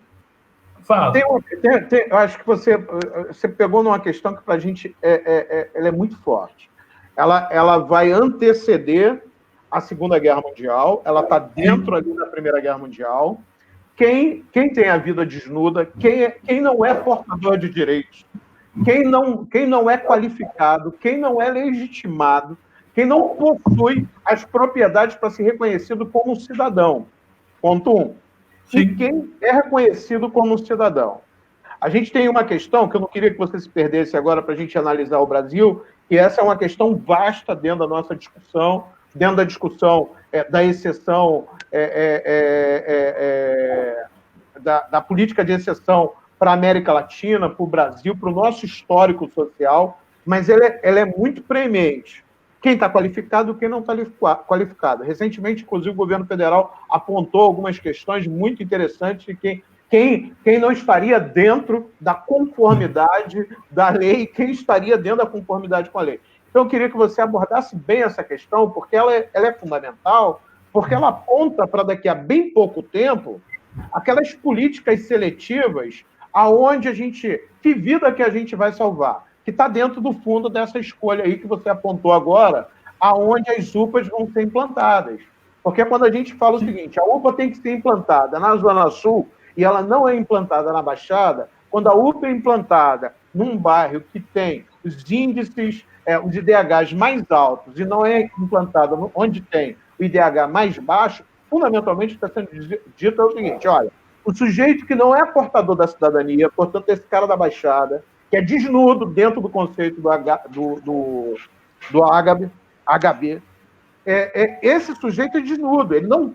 eu acho que você pegou numa questão que para a gente ela é muito forte. Ela vai anteceder a Segunda Guerra Mundial, ela está dentro ali da Primeira Guerra Mundial. Quem tem a vida desnuda, quem não é portador de direitos, quem não é qualificado, quem não é legitimado, quem não possui as propriedades para ser reconhecido como um cidadão. Ponto 1. E quem é reconhecido como um cidadão. A gente tem uma questão que eu não queria que você se perdesse agora para a gente analisar o Brasil, e essa é uma questão vasta dentro da nossa discussão, dentro da discussão da exceção, da política de exceção para a América Latina, para o Brasil, para o nosso histórico social, mas ela é muito preemente. Quem está qualificado e quem não está qualificado. Recentemente, inclusive, o governo federal apontou algumas questões muito interessantes de quem não estaria dentro da conformidade da lei, quem estaria dentro da conformidade com a lei. Então, eu queria que você abordasse bem essa questão, porque ela é fundamental, porque ela aponta para daqui a bem pouco tempo aquelas políticas seletivas aonde a gente... Que vida que a gente vai salvar? Que está dentro do fundo dessa escolha aí que você apontou agora, aonde as UPAs vão ser implantadas. Porque quando a gente fala o seguinte, a UPA tem que ser implantada na Zona Sul e ela não é implantada na Baixada, quando a UPA é implantada num bairro que tem os índices, os IDHs mais altos e não é implantada onde tem o IDH mais baixo, fundamentalmente está sendo dito é o seguinte, olha, o sujeito que não é portador da cidadania, portanto, esse cara da Baixada, que é desnudo dentro do conceito do HB, esse sujeito é desnudo, ele não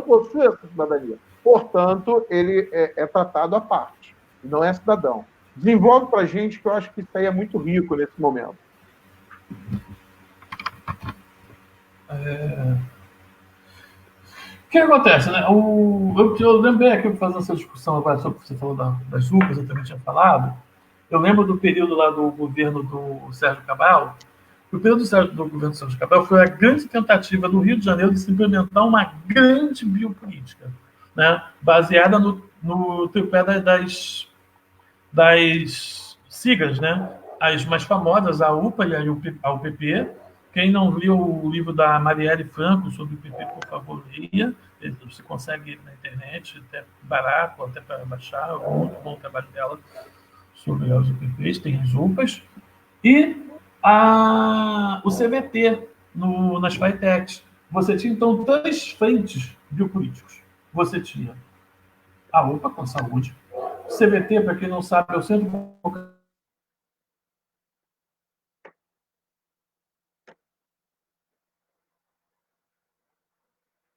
possui essa cidadania. Portanto, ele é tratado à parte, não é cidadão. Desenvolve para a gente, que eu acho que isso aí é muito rico nesse momento. O que acontece, né? Eu lembrei aqui, fazendo essa discussão agora sobre o que você falou das UPAs, eu também tinha falado. Eu lembro do período lá do governo do Sérgio Cabral. O período do governo do Sérgio Cabral foi a grande tentativa do Rio de Janeiro de se implementar uma grande biopolítica, né? Baseada no tripé das siglas, né? As mais famosas, a UPA e a UPP. Quem não viu o livro da Marielle Franco sobre o PP, por favor, leia. Você consegue na internet, até barato, até para baixar. É muito bom o trabalho dela sobre os UPPs, tem as UPAs. E o CVT nas FITECs. Você tinha, então, 3 frentes biopolíticos. Você tinha a UPA com saúde. O CVT, para quem não sabe, é o Centro de...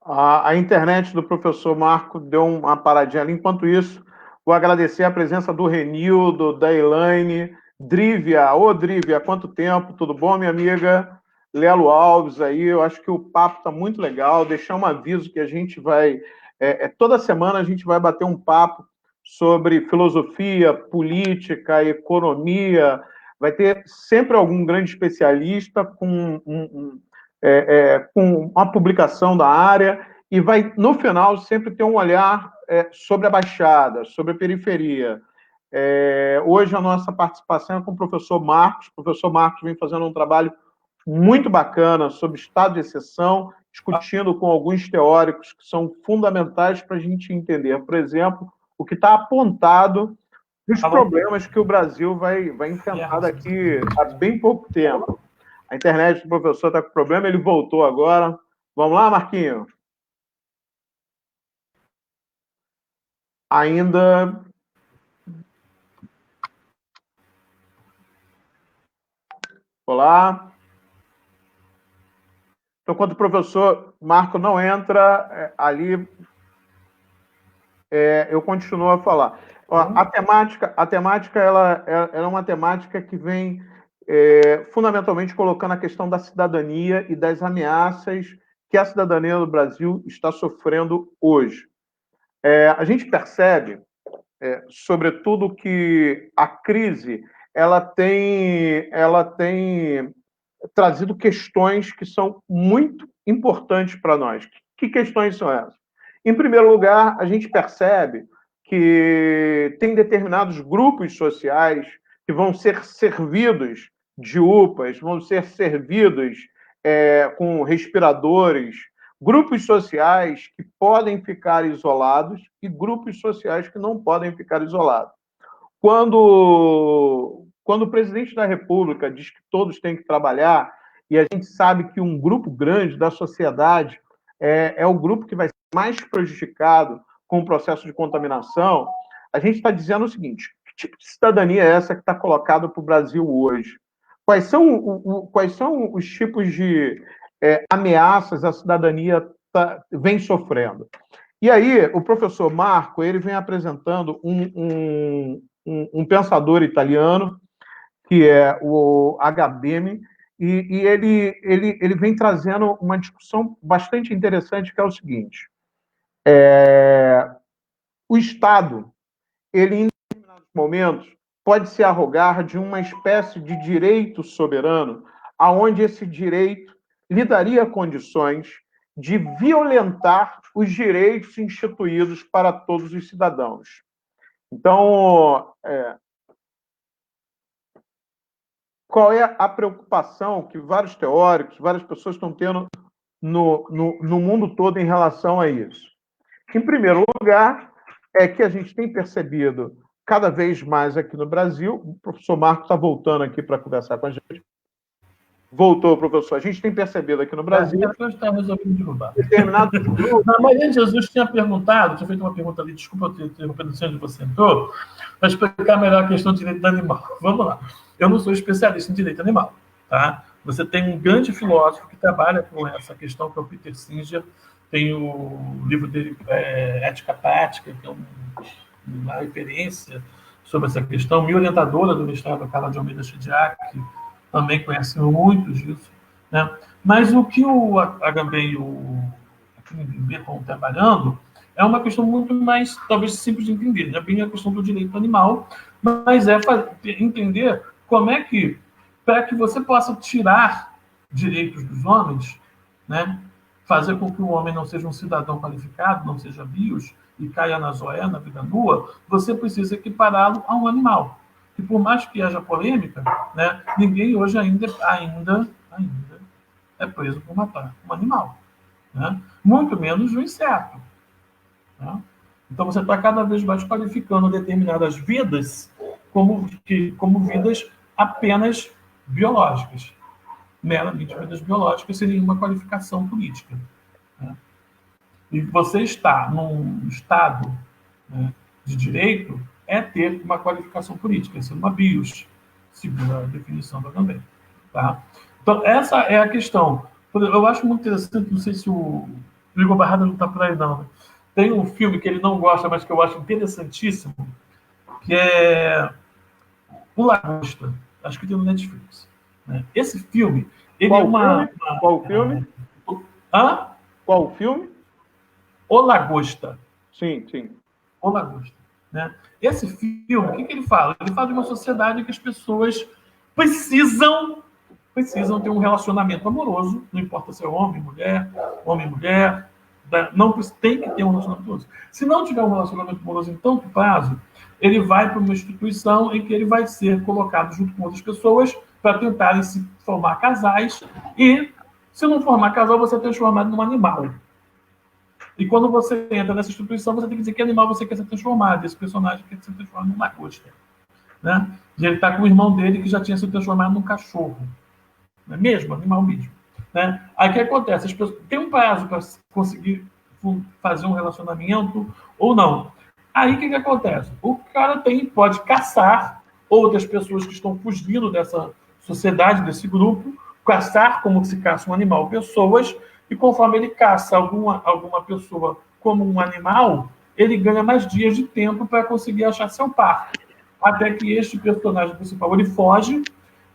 A internet do professor Marco deu uma paradinha ali. Enquanto isso, vou agradecer a presença do Renildo, da Elaine, Drívia. Ô, Drívia, há quanto tempo? Tudo bom, minha amiga? Lelo Alves aí, eu acho que o papo está muito legal. Deixar um aviso que a gente vai... toda semana a gente vai bater um papo sobre filosofia, política, economia. Vai ter sempre algum grande especialista com com uma publicação da área, e vai, no final, sempre ter um olhar sobre a Baixada, sobre a periferia. Hoje a nossa participação é com o professor Marcos. O professor Marcos vem fazendo um trabalho muito bacana sobre estado de exceção, discutindo com alguns teóricos que são fundamentais para a gente entender, por exemplo, o que está apontado nos problemas que o Brasil vai enfrentar daqui a bem pouco tempo. A internet do professor está com problema, ele voltou agora. Vamos lá, Marquinho? Ainda... Olá? Então, quando o professor Marco não entra, ali eu continuo a falar. Ó, a temática ela é uma temática que vem fundamentalmente colocando a questão da cidadania e das ameaças que a cidadania do Brasil está sofrendo hoje. A gente percebe, sobretudo, que a crise ela tem trazido questões que são muito importantes para nós. Que questões são essas? Em primeiro lugar, a gente percebe que tem determinados grupos sociais que vão ser servidos de UPAs, vão ser servidos com respiradores, grupos sociais que podem ficar isolados e grupos sociais que não podem ficar isolados. Quando o presidente da República diz que todos têm que trabalhar, e a gente sabe que um grupo grande da sociedade é o grupo que vai ser mais prejudicado com o processo de contaminação, a gente está dizendo o seguinte: tipo de cidadania é essa que está colocada para o Brasil hoje? Quais são os tipos de ameaças a cidadania vem sofrendo? E aí, o professor Marco, ele vem apresentando um pensador italiano, que é o Agabemi, e ele vem trazendo uma discussão bastante interessante, que é o seguinte: o Estado, ele, em determinados momentos, pode se arrogar de uma espécie de direito soberano, aonde esse direito lhe daria condições de violentar os direitos instituídos para todos os cidadãos. Então, qual é a preocupação que vários teóricos, várias pessoas estão tendo no mundo todo em relação a isso? Em primeiro lugar, é que a gente tem percebido cada vez mais aqui no Brasil, o professor Marco está voltando aqui para conversar com a gente. Voltou, professor. A gente tem percebido aqui no Brasil... Eu estava resolvendo derrubar. Determinados grupos... Não, mas Jesus tinha perguntado, tinha feito uma pergunta ali, desculpa eu ter interrompido onde você entrou, para explicar melhor a questão do direito do animal. Vamos lá. Eu não sou especialista em direito animal, tá? Você tem um grande filósofo que trabalha com essa questão, que é o Peter Singer, tem o livro dele, Ética Prática, que é uma referência sobre essa questão. Minha orientadora do mestrado, a Carla de Almeida Chidiac, também conhece muito disso, né? Mas o que o Agamben e o Bacon estão trabalhando é uma questão muito mais, talvez, simples de entender. Não é bem a questão do direito animal, mas é entender como é que, para que você possa tirar direitos dos homens, né? Fazer com que o homem não seja um cidadão qualificado, não seja bios, e caia na zoé, na vida nua, você precisa equipará-lo a um animal. E por mais que haja polêmica, né, ninguém hoje ainda é preso por matar um animal. Né? Muito menos um inseto. Né? Então você está cada vez mais qualificando determinadas vidas como vidas apenas biológicas. Meramente vidas biológicas, sem nenhuma qualificação política. Né? E você está num estado, né, de direito é ter uma qualificação política, ser uma bios, segundo a definição da também. Tá? Então, essa é a questão. Eu acho muito interessante, não sei se o Igor Barrada não está por aí, não. Né? Tem um filme que ele não gosta, mas que eu acho interessantíssimo, que é O Lagosta. Acho que tem no Netflix. Né? Esse filme, ele Qual é uma... Qual filme? Hã? Qual filme? O Lagosta. Sim, sim. O Lagosta. Né? Esse filme, o que ele fala? Ele fala de uma sociedade em que as pessoas precisam ter um relacionamento amoroso, não importa se é homem, mulher, não tem que ter um relacionamento amoroso. Se não tiver um relacionamento amoroso em tanto prazo, ele vai para uma instituição em que ele vai ser colocado junto com outras pessoas para tentarem se formar casais e, se não formar casal, você é transformado num animal. E quando você entra nessa instituição, você tem que dizer que animal você quer ser transformado. Esse personagem quer ser transformado num lagosta. Né? E ele está com o irmão dele que já tinha se transformado num cachorro. Não é mesmo? Animal mesmo. Né? Aí o que acontece? As pessoas têm um prazo para conseguir fazer um relacionamento ou não. Aí o que acontece? O cara pode caçar outras pessoas que estão fugindo dessa sociedade, desse grupo, caçar como se caça um animal, pessoas, e conforme ele caça alguma pessoa como um animal, ele ganha mais dias de tempo para conseguir achar seu par. Até que este personagem principal, ele foge,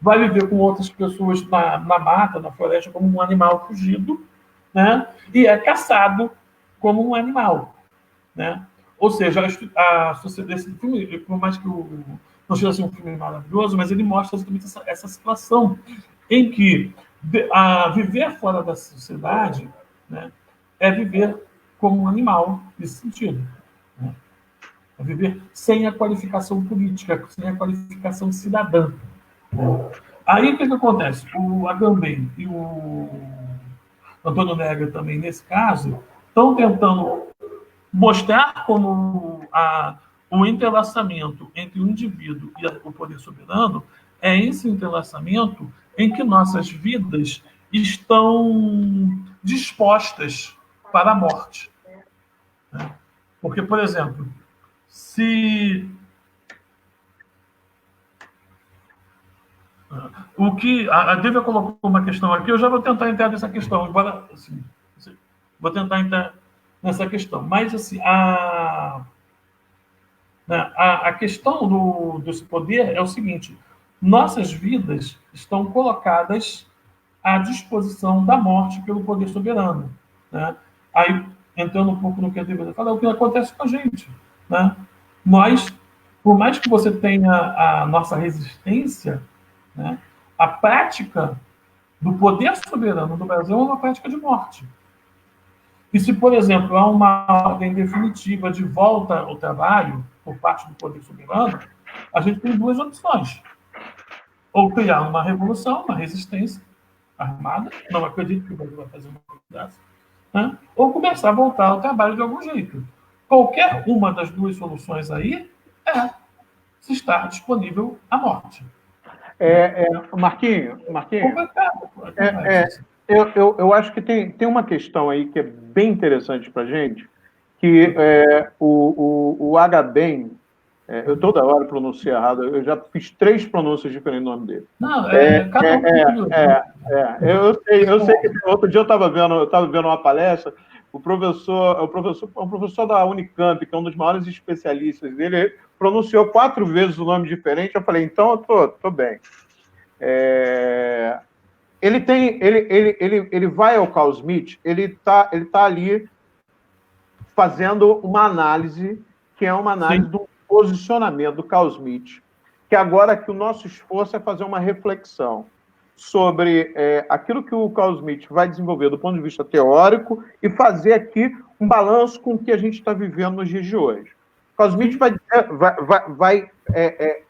vai viver com outras pessoas na mata, na floresta, como um animal fugido, né? E é caçado como um animal. Né? Ou seja, a sociedade desse filme, por mais que não seja assim um filme maravilhoso, mas ele mostra exatamente essa situação em que viver fora da sociedade, né, é viver como um animal, nesse sentido. Né? É viver sem a qualificação política, sem a qualificação cidadã. Né? Aí o que acontece? O Agamben e o Antônio Negra também, nesse caso, estão tentando mostrar como o entrelaçamento entre o indivíduo e o poder soberano é esse entrelaçamento em que nossas vidas estão dispostas para a morte. Né? Porque, por exemplo, se O que a Dívia colocou uma questão aqui, eu já vou tentar entrar nessa questão, embora assim, vou tentar entrar nessa questão. Mas assim, a questão desse poder é o seguinte: nossas vidas estão colocadas à disposição da morte pelo poder soberano, né? Aí, entrando um pouco no que a Dívia falou, é o que acontece com a gente, né? Nós, por mais que você tenha a nossa resistência, né, a prática do poder soberano do Brasil é uma prática de morte. E se, por exemplo, há uma ordem definitiva de volta ao trabalho por parte do poder soberano, a gente tem duas opções. Ou criar uma revolução, uma resistência armada, não acredito que o Brasil vai fazer uma coisa dessa, né? Ou começar a voltar ao trabalho de algum jeito. Qualquer uma das duas soluções aí se está disponível a morte. Marquinho, eu acho que tem uma questão aí que é bem interessante para a gente, que o H-Ben, eu toda hora pronuncio errado, eu já fiz 3 pronúncias diferentes no nome dele. Não, eu sei que outro dia eu estava vendo uma palestra, um professor da Unicamp, que é um dos maiores especialistas dele, pronunciou 4 vezes o nome diferente. Eu falei, então eu tô bem. Ele vai ao Carl Smith, ele tá ali fazendo uma análise, que é uma análise do posicionamento do Carl Smith, que agora que o nosso esforço é fazer uma reflexão sobre aquilo que o Carl Smith vai desenvolver do ponto de vista teórico e fazer aqui um balanço com o que a gente está vivendo nos dias de hoje. O Carl Smith vai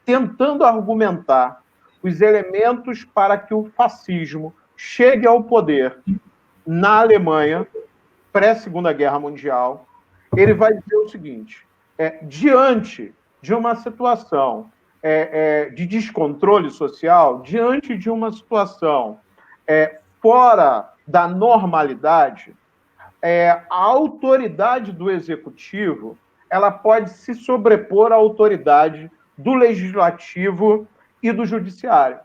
tentando argumentar os elementos para que o fascismo chegue ao poder na Alemanha, pré-Segunda Guerra Mundial. Ele vai dizer o seguinte: diante de uma situação de descontrole social, diante de uma situação fora da normalidade, a autoridade do executivo ela pode se sobrepor à autoridade do legislativo e do judiciário.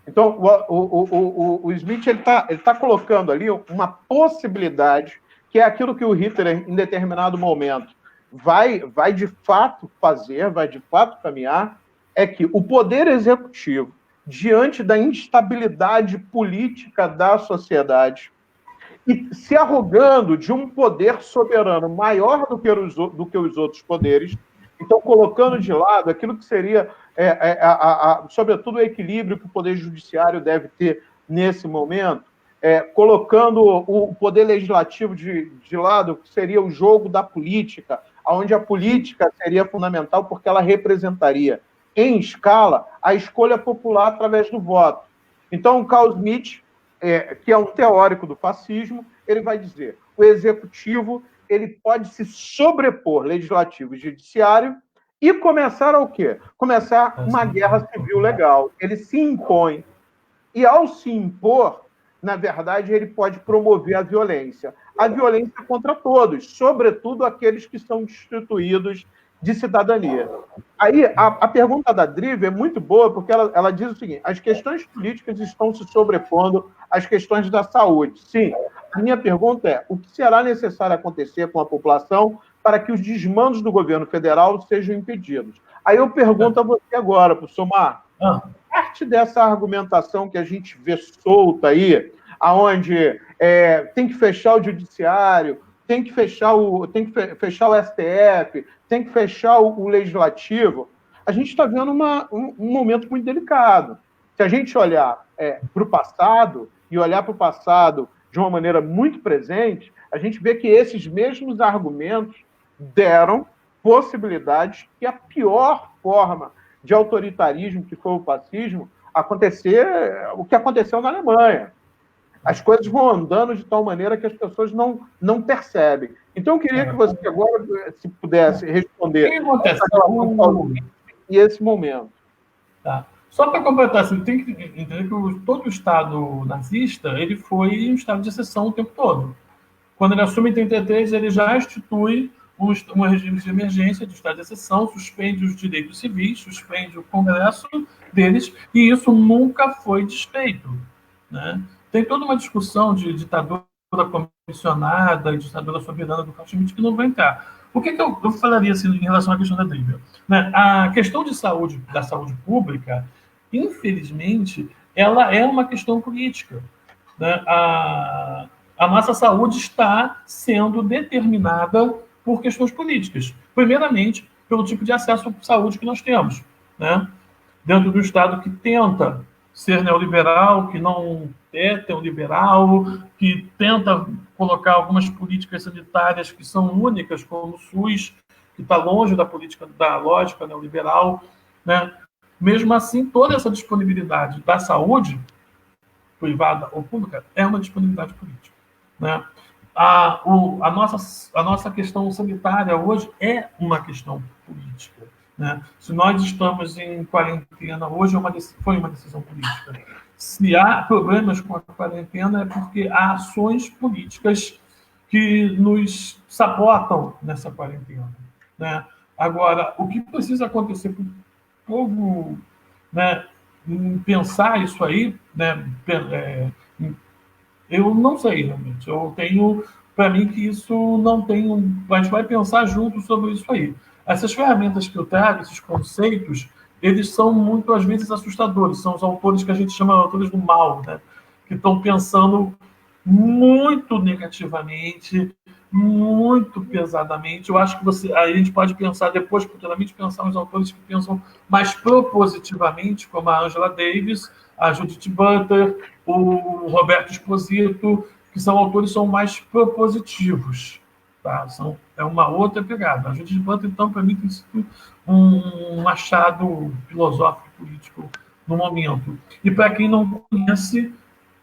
Então, o Smith ele tá colocando ali uma possibilidade, que é aquilo que o Hitler, em determinado momento, vai de fato fazer, vai de fato caminhar, é que o poder executivo, diante da instabilidade política da sociedade, e se arrogando de um poder soberano maior do que os outros poderes, então colocando de lado aquilo que seria, sobretudo, o equilíbrio que o poder judiciário deve ter nesse momento, colocando o poder legislativo de lado, que seria o jogo da política, onde a política seria fundamental porque ela representaria, em escala, a escolha popular através do voto. Então, o Carl Smith, que é um teórico do fascismo, ele vai dizer: o executivo ele pode se sobrepor legislativo e judiciário e começar o quê? Começar uma guerra civil legal. Ele se impõe. E, ao se impor, na verdade, ele pode promover a violência contra todos, sobretudo aqueles que são destituídos de cidadania. Aí, a pergunta da Drive é muito boa, porque ela diz o seguinte: as questões políticas estão se sobrepondo às questões da saúde. Sim, a minha pergunta é: o que será necessário acontecer com a população para que os desmandos do governo federal sejam impedidos? Aí eu pergunto a você agora, professor Marcos, parte dessa argumentação que a gente vê solta aí, aonde tem que fechar o judiciário, tem que fechar o STF, tem que fechar o legislativo, a gente está vendo um momento muito delicado. Se a gente olhar para o passado, e olhar para o passado de uma maneira muito presente, a gente vê que esses mesmos argumentos deram possibilidades que a pior forma de autoritarismo, que foi o fascismo, o que aconteceu na Alemanha. As coisas vão andando de tal maneira que as pessoas não percebem. Então, eu queria que você agora, se pudesse responder essa relação e esse momento. Tá. Só para completar, você tem que entender que todo o Estado nazista ele foi um Estado de exceção o tempo todo. Quando ele assume em 1933, ele já institui um regime de emergência, de estado de exceção, suspende os direitos civis, suspende o Congresso deles, e isso nunca foi desfeito, né? Tem toda uma discussão de ditadura comissionada e ditadura soberana do Carl Schmitt que não vai entrar. O que eu falaria assim, em relação à questão da Dribia? Né? A questão de saúde, da saúde pública, infelizmente, ela é uma questão política, né? A nossa saúde está sendo determinada por questões políticas. Primeiramente, pelo tipo de acesso à saúde que nós temos, né? Dentro do Estado que tenta ser neoliberal, que não é tão liberal, que tenta colocar algumas políticas sanitárias que são únicas, como o SUS, que está longe da política, da lógica neoliberal, né? Mesmo assim, toda essa disponibilidade da saúde, privada ou pública, é uma disponibilidade política, né? A nossa questão sanitária hoje é uma questão política, né? Se nós estamos em quarentena hoje, foi uma decisão política. Se há problemas com a quarentena, é porque há ações políticas que nos sabotam nessa quarentena, né? Agora, o que precisa acontecer para o povo, né, pensar isso aí, né, eu não sei, realmente. Eu tenho, para mim, que isso não tem. A gente vai pensar junto sobre isso aí. Essas ferramentas que eu trago, esses conceitos, eles são muito, às vezes, assustadores. São os autores que a gente chama de autores do mal, né? Que estão pensando muito negativamente, muito pesadamente. Eu acho que aí a gente pode pensar depois, futuramente, pensar nos autores que pensam mais propositivamente, como a Angela Davis, a Judith Butler, o Roberto Esposito, que são autores que são mais propositivos. Tá? É uma outra pegada. A Judith Butler, então, para mim, tem sido um achado filosófico político no momento. E para quem não conhece,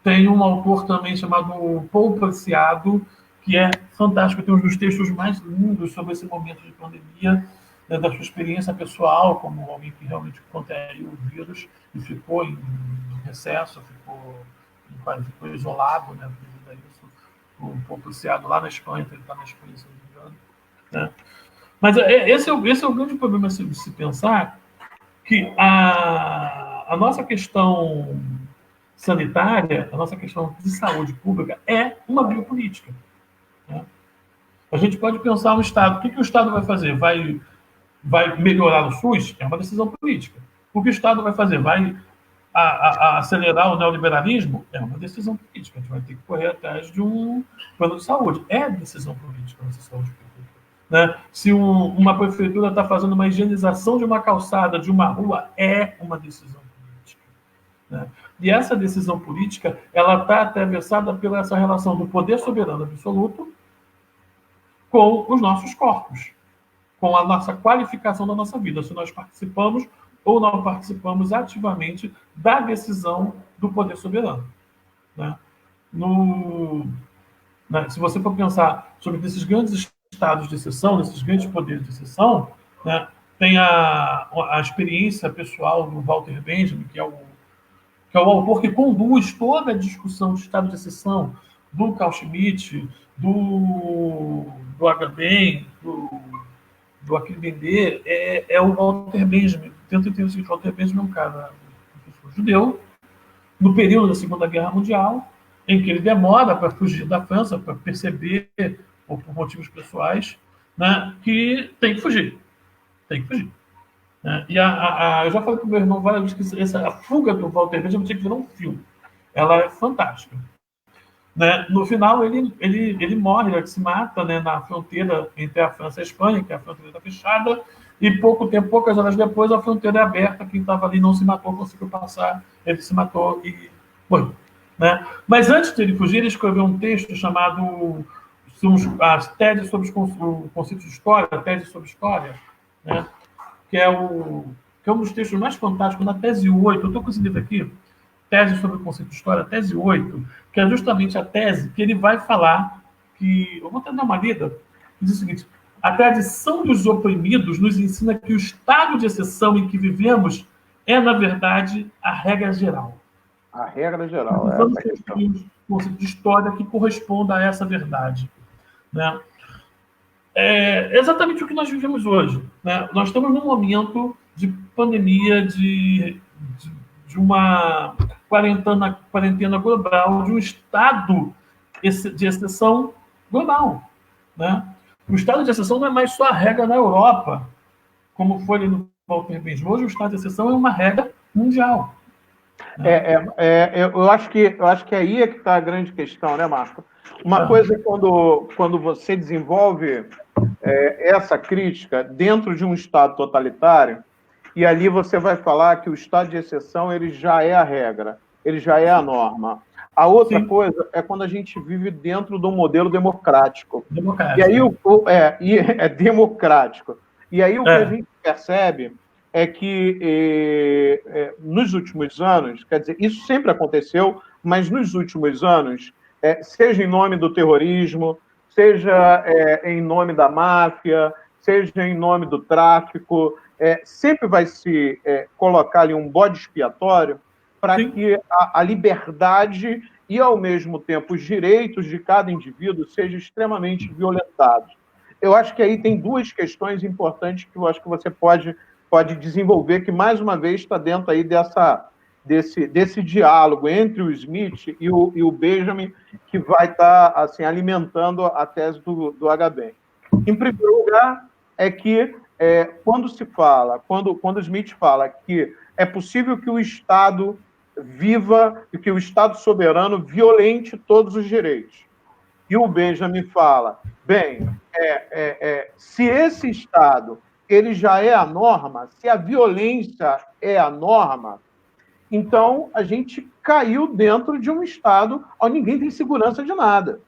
tem um autor também chamado Paul Preciado, que é fantástico, tem um dos textos mais lindos sobre esse momento de pandemia, né, da sua experiência pessoal, como alguém que realmente contraiu o vírus e ficou em recesso, ficou isolado, né, devido a isso. O Paul Preciado lá na Espanha, ele está na Espanha, se não me engano, né? Mas esse é o grande problema de se pensar, que a nossa questão sanitária, a nossa questão de saúde pública é uma biopolítica, né? A gente pode pensar no Estado. O que o Estado vai fazer? Vai melhorar o SUS? É uma decisão política. O que o Estado vai fazer? Vai acelerar o neoliberalismo? É uma decisão política. A gente vai ter que correr atrás de um plano de saúde. É decisão política, nossa saúde pública, né? Se uma prefeitura está fazendo uma higienização de uma calçada, de uma rua, é uma decisão política, né? E essa decisão política, ela está atravessada pela essa relação do poder soberano absoluto com os nossos corpos, com a nossa qualificação da nossa vida, se nós participamos ou não participamos ativamente da decisão do poder soberano, né? Se você for pensar sobre esses grandes estados de exceção, desses grandes poderes de exceção, né, tem a experiência pessoal do Walter Benjamin, que é o autor que conduz toda a discussão de estado de exceção, do Carl Schmitt, do Agamben, do Achille Mbembe, é o Walter Benjamin. Tento entender o seguinte: Walter Benjamin é um cara judeu, no período da Segunda Guerra Mundial, em que ele demora para fugir da França, para perceber, ou por motivos pessoais, né, que tem que fugir. Tem que fugir. E eu já falei para o meu irmão várias vezes que a fuga do Walter Benjamin tinha que virar um filme. Ela é fantástica, né? No final, ele morre, ele se mata, né, na fronteira entre a França e a Espanha, que a fronteira está fechada, e poucas horas depois, a fronteira é aberta, quem estava ali não se matou, conseguiu passar, ele se matou e morreu, né? Mas antes de ele fugir, ele escreveu um texto chamado as teses sobre o conceito de história, a tese sobre história, né? Que é um dos textos mais fantásticos, na tese 8, eu estou com esse livro aqui, Tese sobre o Conceito de História, tese 8, que é justamente a tese que ele vai falar, que eu vou até dar uma lida, que diz o seguinte: a tradição dos oprimidos nos ensina que o estado de exceção em que vivemos é, na verdade, a regra geral. A regra geral, vamos ter um conceito de história que corresponda a essa verdade, né? É exatamente o que nós vivemos hoje, né? Nós estamos num momento de pandemia, de uma quarentena global, de um estado de exceção global, né? O estado de exceção não é mais só a regra na Europa, como foi ali no Walter Benjamin. Hoje o estado de exceção é uma regra mundial. Eu acho que aí é que está a grande questão, né, Marco? Uma coisa é quando você desenvolve essa crítica dentro de um Estado totalitário, e ali você vai falar que o estado de exceção ele já é a regra, ele já é a norma. A outra Sim. coisa é quando a gente vive dentro de um modelo democrático. E aí é democrático. E aí o que a gente percebe é que nos últimos anos, quer dizer, isso sempre aconteceu, mas nos últimos anos, seja em nome do terrorismo, seja em nome da máfia, seja em nome do tráfico, sempre vai se colocar ali um bode expiatório para que a liberdade e, ao mesmo tempo, os direitos de cada indivíduo sejam extremamente violentados. Eu acho que aí tem duas questões importantes que eu acho que você pode desenvolver, que, mais uma vez, está dentro aí desse diálogo entre o Smith e o Benjamin, que vai estar assim, alimentando a tese do HB. Em primeiro lugar, é que quando o Smith fala que é possível que o Estado viva e que o Estado soberano violente todos os direitos. E o Benjamin fala, bem, se esse Estado ele já é a norma, se a violência é a norma, então a gente caiu dentro de um Estado onde ninguém tem segurança de nada.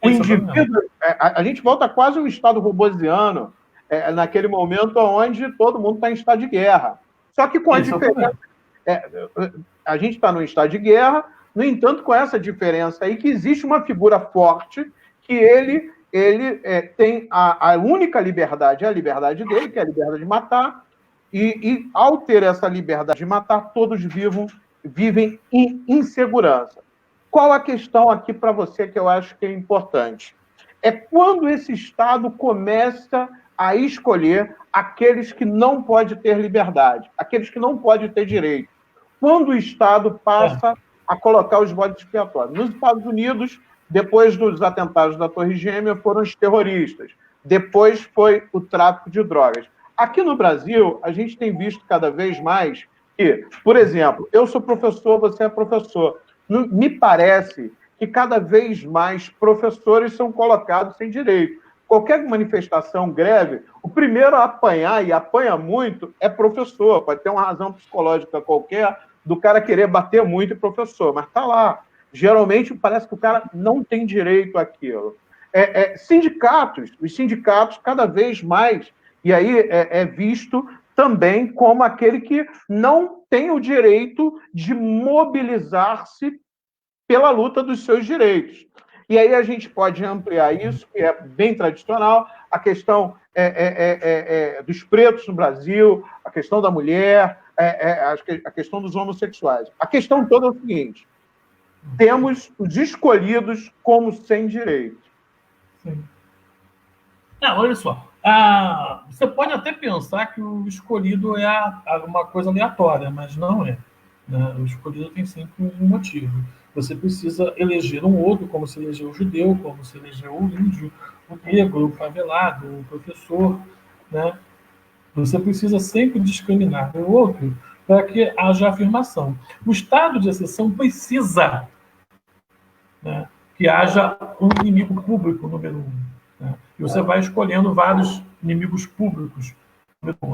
O indivíduo, a gente volta quase a um Estado robosiano, naquele momento onde todo mundo está em estado de guerra. Só que com a diferença... a gente está num estado de guerra, no entanto, com essa diferença aí, que existe uma figura forte que ele tem a única liberdade, é a liberdade dele, que é a liberdade de matar, e ao ter essa liberdade de matar, todos vivem em insegurança. Qual a questão aqui para você que eu acho que é importante? É quando esse Estado começa a escolher aqueles que não podem ter liberdade, aqueles que não podem ter direito. Quando o Estado passa a colocar os bodes expiatórios. Nos Estados Unidos, depois dos atentados da Torre Gêmea, foram os terroristas. Depois foi o tráfico de drogas. Aqui no Brasil, a gente tem visto cada vez mais que, por exemplo, eu sou professor, você é professor. Me parece que cada vez mais professores são colocados sem direito. Qualquer manifestação, greve, o primeiro a apanhar, e apanha muito, é professor. Pode ter uma razão psicológica qualquer do cara querer bater muito em professor, mas está lá. Geralmente parece que o cara não tem direito àquilo. Os sindicatos cada vez mais, e aí é visto também como aquele que não tem o direito de mobilizar-se pela luta dos seus direitos. E aí a gente pode ampliar isso, que é bem tradicional, a questão dos pretos no Brasil, a questão da mulher, a questão dos homossexuais. A questão toda é o seguinte: temos os escolhidos como sem direito. Sim. Olha só, você pode até pensar que o escolhido é uma coisa aleatória, mas não é. Né? O escolhido tem sempre um motivo. Você precisa eleger um outro, como se elegeu o judeu, como se elegeu o índio, o negro, o favelado, o professor. Né? Você precisa sempre discriminar o outro para que haja afirmação. O estado de exceção precisa, né, que haja um inimigo público número 1. Né? E você vai escolhendo vários inimigos públicos.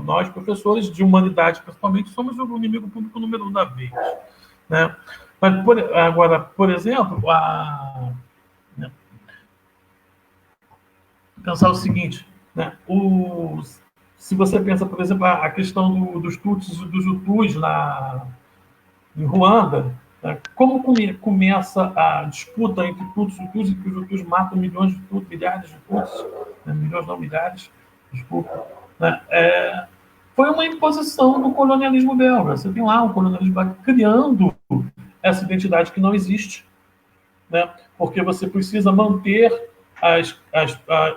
Nós, professores de humanidade, principalmente, somos o inimigo público número 1 da vez. Né? Mas, agora, por exemplo, pensar o seguinte, né? Se você pensa, por exemplo, a questão dos Tutsis e dos Hutus em Ruanda, né? Como começa a disputa entre Tutsis e Hutus, e que os Hutus matam milhões de Tutsis, milhares de Tutsis, né? Milhões não, milhares, desculpa, né? Foi uma imposição do colonialismo belga. Você tem lá um colonialismo belga criando essa identidade que não existe, né? Porque você precisa manter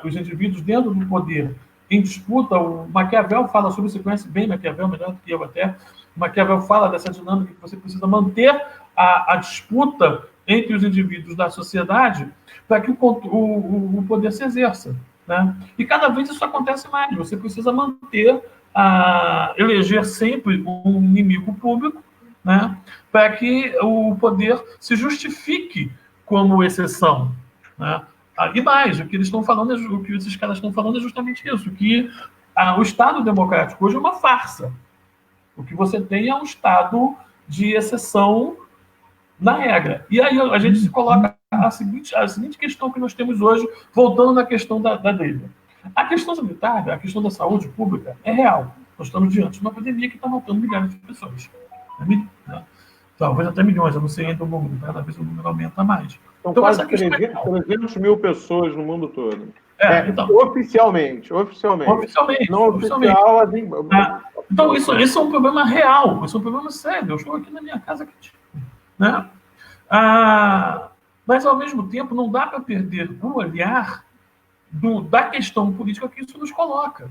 os indivíduos dentro do poder em disputa. O Maquiavel fala sobre isso, você conhece bem Maquiavel, melhor do que eu até. O Maquiavel fala dessa dinâmica que você precisa manter a disputa entre os indivíduos da sociedade para que o poder se exerça. Né? E cada vez isso acontece mais. Você precisa manter, eleger sempre um inimigo público, né? Para que o poder se justifique como exceção. Né? E mais, o que eles estão falando, o que esses caras estão falando é justamente isso, que o Estado democrático hoje é uma farsa. O que você tem é um Estado de exceção na regra. E aí a gente se coloca a seguinte questão que nós temos hoje, voltando na questão da dívida. A questão sanitária, a questão da saúde pública é real. Nós estamos diante de uma pandemia que está matando milhares de pessoas. Né? Talvez até milhões, eu não sei ainda o número, cada vez o número aumenta mais. São então, quase 300 mil pessoas no mundo todo. Então, oficialmente. Não oficial, assim... Então, isso é um problema real, isso é um problema sério. Eu estou aqui na minha casa, né? Mas, ao mesmo tempo, não dá para perder o olhar da questão política que isso nos coloca.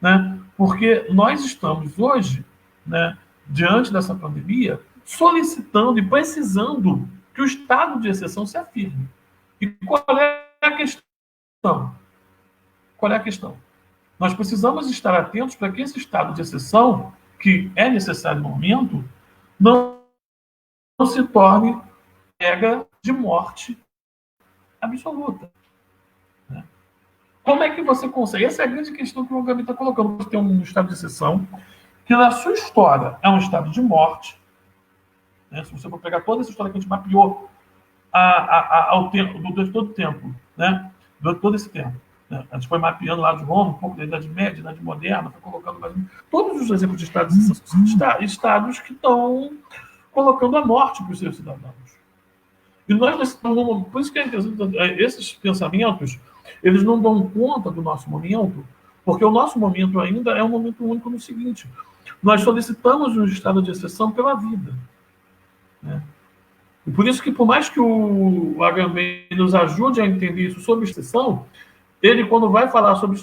Né? Porque nós estamos hoje, né, diante dessa pandemia, solicitando e precisando que o estado de exceção se afirme. E qual é a questão? Qual é a questão? Nós precisamos estar atentos para que esse estado de exceção, que é necessário no momento, não se torne regra de morte absoluta. Né? Como é que você consegue? Essa é a grande questão que o Gabi está colocando. Você tem um estado de exceção que, na sua história, é um estado de morte. Né? Se você for pegar toda essa história que a gente mapeou durante todo o tempo, né? Durante todo esse tempo. Né? A gente foi mapeando lá de Roma, um pouco da Idade Média, Idade Moderna, foi colocando mais... Todos os exemplos de estados de exceção são estados que estão colocando a morte para os seus cidadãos. E nós, por isso que esses pensamentos, eles não dão conta do nosso momento, porque o nosso momento ainda é um momento único no seguinte: nós solicitamos um estado de exceção pela vida. Né? E por isso que, por mais que o Agamben nos ajude a entender isso sobre exceção, ele, quando vai falar sobre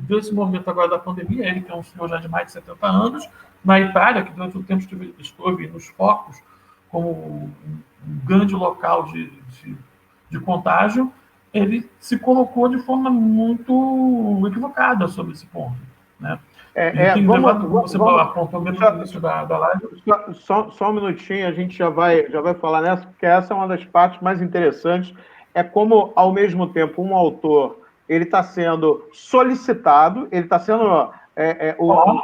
desse momento agora da pandemia, ele que é um senhor já de mais de 70 anos, na Itália, que durante o tempo esteve nos focos como um grande local de contágio, ele se colocou de forma muito equivocada sobre esse ponto. Né? Você apontou mesmo no início da live. Só um minutinho, a gente já vai falar nessa, porque essa é uma das partes mais interessantes. É como, ao mesmo tempo, um autor ele está sendo solicitado, ele está sendo...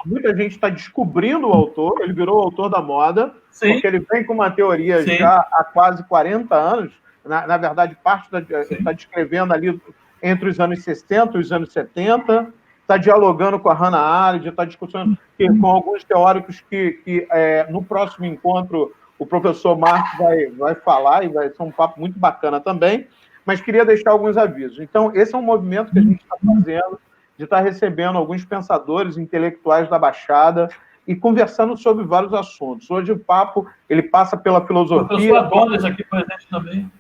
muita gente está descobrindo o autor, ele virou o autor da moda, sim, porque ele vem com uma teoria, sim, já há quase 40 anos, na verdade, está descrevendo ali entre os anos 60 e os anos 70, está dialogando com a Hannah Arendt, está discutindo com alguns teóricos que no próximo encontro o professor Marcos vai falar, e vai ser um papo muito bacana também, mas queria deixar alguns avisos. Então, esse é um movimento que a gente está fazendo, de estar recebendo alguns pensadores intelectuais da Baixada e conversando sobre vários assuntos. Hoje o papo ele passa pela filosofia... O professor Adonis aqui presente também.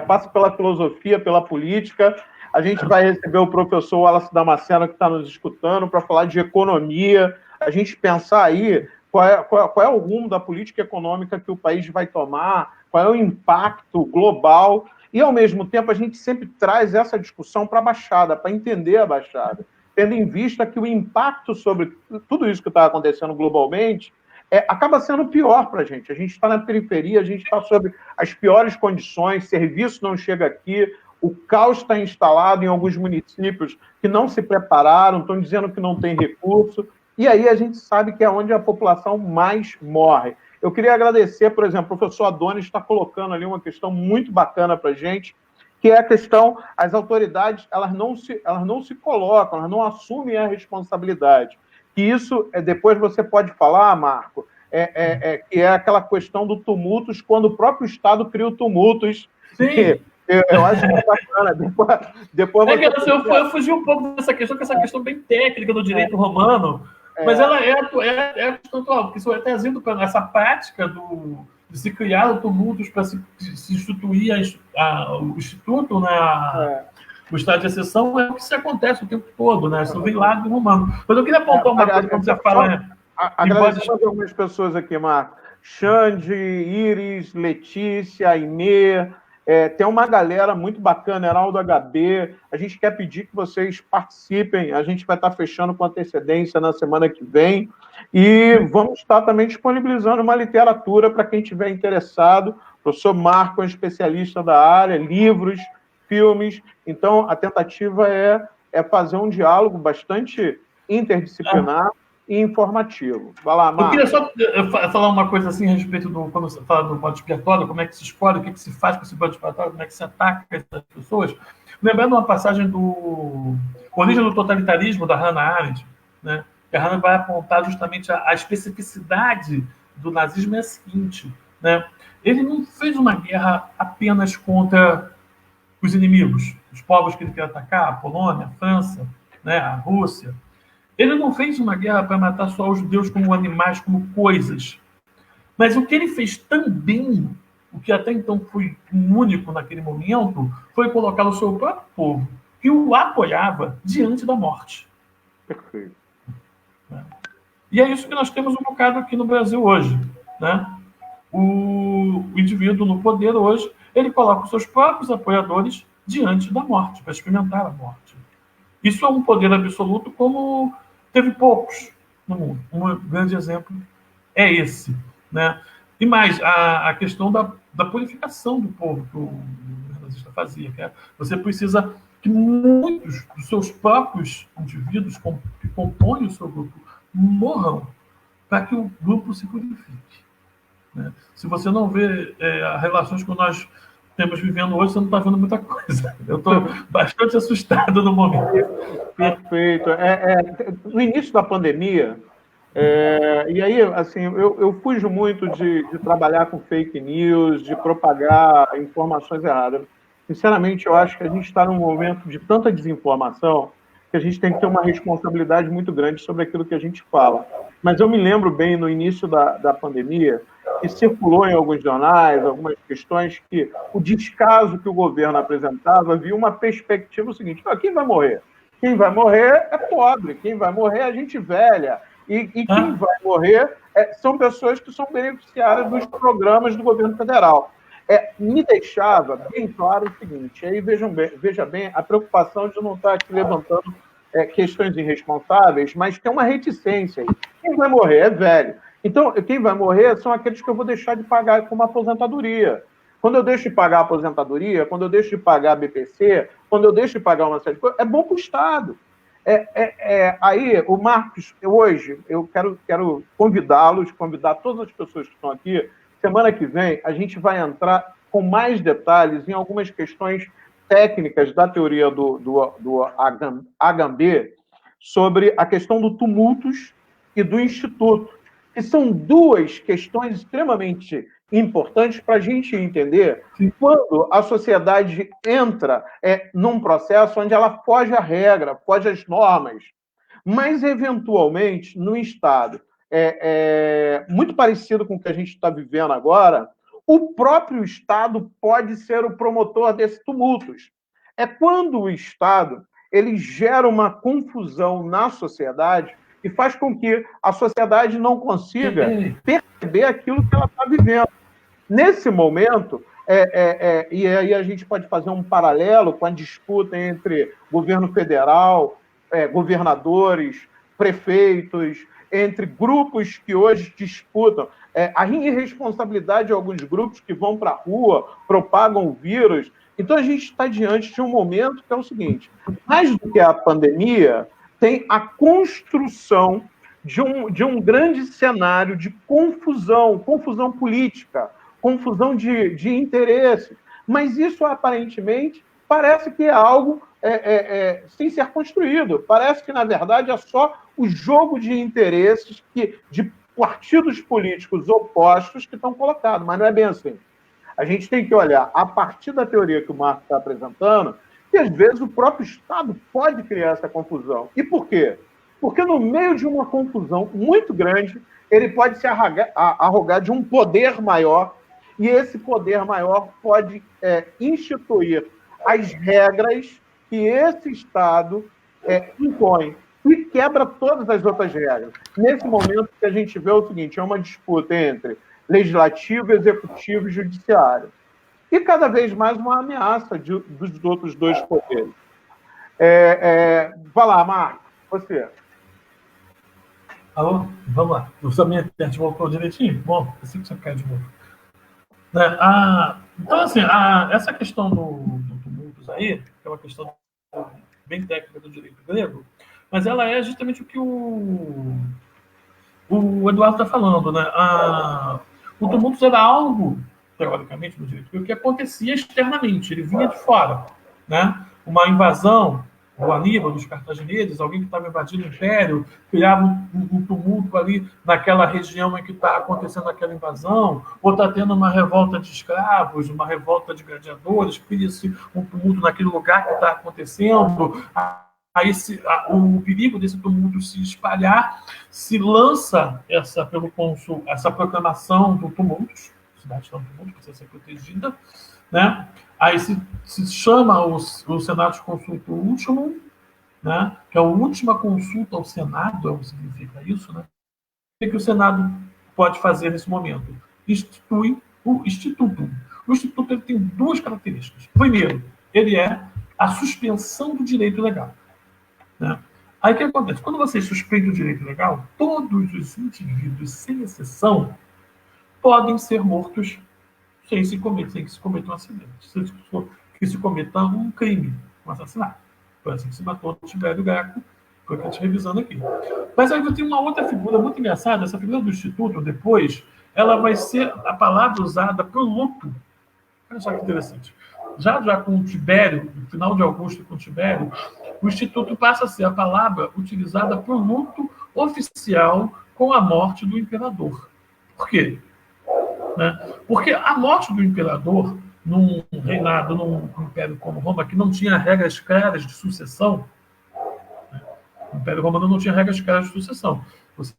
Passa pela filosofia, pela política. A gente vai receber o professor Wallace Damasceno, que está nos escutando, para falar de economia, a gente pensar aí qual é o rumo da política econômica que o país vai tomar, qual é o impacto global, e, ao mesmo tempo, a gente sempre traz essa discussão para a Baixada, para entender a Baixada, tendo em vista que o impacto sobre tudo isso que está acontecendo globalmente acaba sendo pior para a gente. A gente está na periferia, a gente está sob as piores condições, serviço não chega aqui, o caos está instalado em alguns municípios que não se prepararam, estão dizendo que não tem recurso, e aí a gente sabe que é onde a população mais morre. Eu queria agradecer, por exemplo, o professor Adonis está colocando ali uma questão muito bacana para a gente, que é a questão, as autoridades, elas não se colocam, elas não assumem a responsabilidade. Que isso, depois você pode falar, Marco, que é aquela questão do tumultos, quando o próprio Estado cria o tumultos. Sim. Eu acho que é bacana. Depois eu fugi um pouco dessa questão, que essa questão bem técnica do direito romano, mas ela é questão atual, porque isso é trazido para essa prática se criaram tumultos para se instituir o Instituto, né, o estado de exceção, é o que se acontece o tempo todo, né? Isso vem lá do romano. Mas eu queria apontar uma coisa quando você fala... Agradecendo algumas pessoas aqui, Marco. Xande, Iris, Letícia, Inê, tem uma galera muito bacana, Heraldo HB. A gente quer pedir que vocês participem. A gente vai estar fechando com antecedência na semana que vem. E vamos estar também disponibilizando uma literatura para quem estiver interessado. O professor Marco é um especialista da área, livros, filmes. Então, a tentativa é fazer um diálogo bastante interdisciplinar e informativo. Vai lá, Marco. Eu queria só falar uma coisa assim a respeito quando você fala do bode expiatório, como é que se escolhe, o que se faz com esse bode expiatório, como é que se ataca essas pessoas. Lembrando uma passagem do Origem do Totalitarismo, da Hannah Arendt, né? Que a Hannah vai apontar justamente a especificidade do nazismo é a seguinte, né? Ele não fez uma guerra apenas contra os inimigos, os povos que ele quer atacar, a Polônia, a França, né, a Rússia. Ele não fez uma guerra para matar só os judeus como animais, como coisas. Mas o que ele fez também, o que até então foi único naquele momento, foi colocar o seu próprio povo, que o apoiava diante da morte. Perfeito. E é isso que nós temos um bocado aqui no Brasil hoje, né? O indivíduo no poder hoje, ele coloca os seus próprios apoiadores diante da morte, para experimentar a morte. Isso é um poder absoluto como teve poucos no mundo. Um grande exemplo é esse, né? E mais, a questão da purificação do povo que o nazista fazia. Que você precisa que muitos dos seus próprios indivíduos que compõem o seu grupo morram para que o grupo se purifique. Né? Se você não vê as relações que nós temos vivendo hoje, você não está vendo muita coisa. Eu estou bastante assustado no momento. Perfeito. No início da pandemia, e aí, assim, eu fujo muito de trabalhar com fake news, de propagar informações erradas. Sinceramente, eu acho que a gente está num momento de tanta desinformação que a gente tem que ter uma responsabilidade muito grande sobre aquilo que a gente fala. Mas eu me lembro bem, no início da pandemia, que circulou em alguns jornais, algumas questões, que o descaso que o governo apresentava havia uma perspectiva seguinte: quem vai morrer? Quem vai morrer é pobre, quem vai morrer é gente velha, e quem vai morrer são pessoas que são beneficiárias dos programas do governo federal. Me deixava bem claro o seguinte, aí veja bem a preocupação de não estar aqui levantando questões irresponsáveis, mas tem uma reticência aí. Quem vai morrer é velho. Então, quem vai morrer são aqueles que eu vou deixar de pagar como aposentadoria. Quando eu deixo de pagar a aposentadoria, quando eu deixo de pagar a BPC, quando eu deixo de pagar uma série de coisas, é bom para o Estado. Aí, o Marcos, hoje, eu quero convidar todas as pessoas que estão aqui. Semana que vem, a gente vai entrar com mais detalhes em algumas questões técnicas da teoria do Agamben sobre a questão do tumultus e do instituto, que são duas questões extremamente importantes para a gente entender quando a sociedade entra num processo onde ela foge à regra, foge às normas, mas, eventualmente, no Estado, muito parecido com o que a gente está vivendo agora, o próprio Estado pode ser o promotor desses tumultos. É quando o Estado ele gera uma confusão na sociedade e faz com que a sociedade não consiga perceber aquilo que ela está vivendo. Nesse momento, e aí a gente pode fazer um paralelo com a disputa entre governo federal, governadores, prefeitos, entre grupos que hoje disputam, a irresponsabilidade de alguns grupos que vão para a rua, propagam o vírus. Então, a gente está diante de um momento que é o seguinte: mais do que a pandemia, tem a construção de um grande cenário de confusão política, confusão de interesses. Mas isso, aparentemente, parece que é algo sem ser construído. Parece que, na verdade, é só o jogo de interesses de partidos políticos opostos que estão colocados, mas não é bem assim. A gente tem que olhar, a partir da teoria que o Marco está apresentando, que, às vezes, o próprio Estado pode criar essa confusão. E por quê? Porque, no meio de uma confusão muito grande, ele pode se arrogar de um poder maior e esse poder maior pode instituir as regras que esse Estado impõe e quebra todas as outras regras. Nesse momento que a gente vê o seguinte, é uma disputa entre legislativo, executivo e judiciário. E cada vez mais uma ameaça dos outros dois poderes. Vai lá, Marco, você. Alô? Vamos lá. A minha internet voltou direitinho? Bom, assim que você cai de novo. Então, assim, essa questão do tumultus aí, que é uma questão bem técnica do direito grego, mas ela é justamente o que o Eduardo está falando, né? O tumultus era algo, teoricamente, no direito grego, que acontecia externamente, ele vinha de fora, né? Uma invasão do Aníbal, dos cartagineses, alguém que estava invadindo o império, criava um tumulto ali naquela região em que está acontecendo aquela invasão, ou está tendo uma revolta de escravos, uma revolta de gladiadores, cria-se um tumulto naquele lugar que está acontecendo. O perigo desse tumulto se espalhar, se lança essa proclamação do tumulto, a cidade está no tumulto, precisa ser protegida, né? Aí se chama o Senatus Consultum Ultimum, né? Que é a última consulta ao Senado, é o que significa isso, né? O que o Senado pode fazer nesse momento? Institui o Institutum. O Instituto ele tem duas características. Primeiro, ele é a suspensão do direito legal. Né? Aí o que acontece? Quando você suspende o direito legal, todos os indivíduos, sem exceção, podem ser mortos sem que se cometa um acidente, que se cometa um crime, um assassinato. Foi assim que se matou o Tibério Graco, foi o que a gente revisando aqui. Mas aí tem uma outra figura muito engraçada, essa figura do Instituto, depois, ela vai ser a palavra usada para o luto. Olha só que interessante. Já com o Tibério, no final de Augusto com o Tibério, o Instituto passa a ser a palavra utilizada para o luto oficial com a morte do imperador. Por quê? Né? Porque a morte do imperador, num reinado, num império como Roma, que não tinha regras claras de sucessão, né? O Império Romano não tinha regras claras de sucessão. Você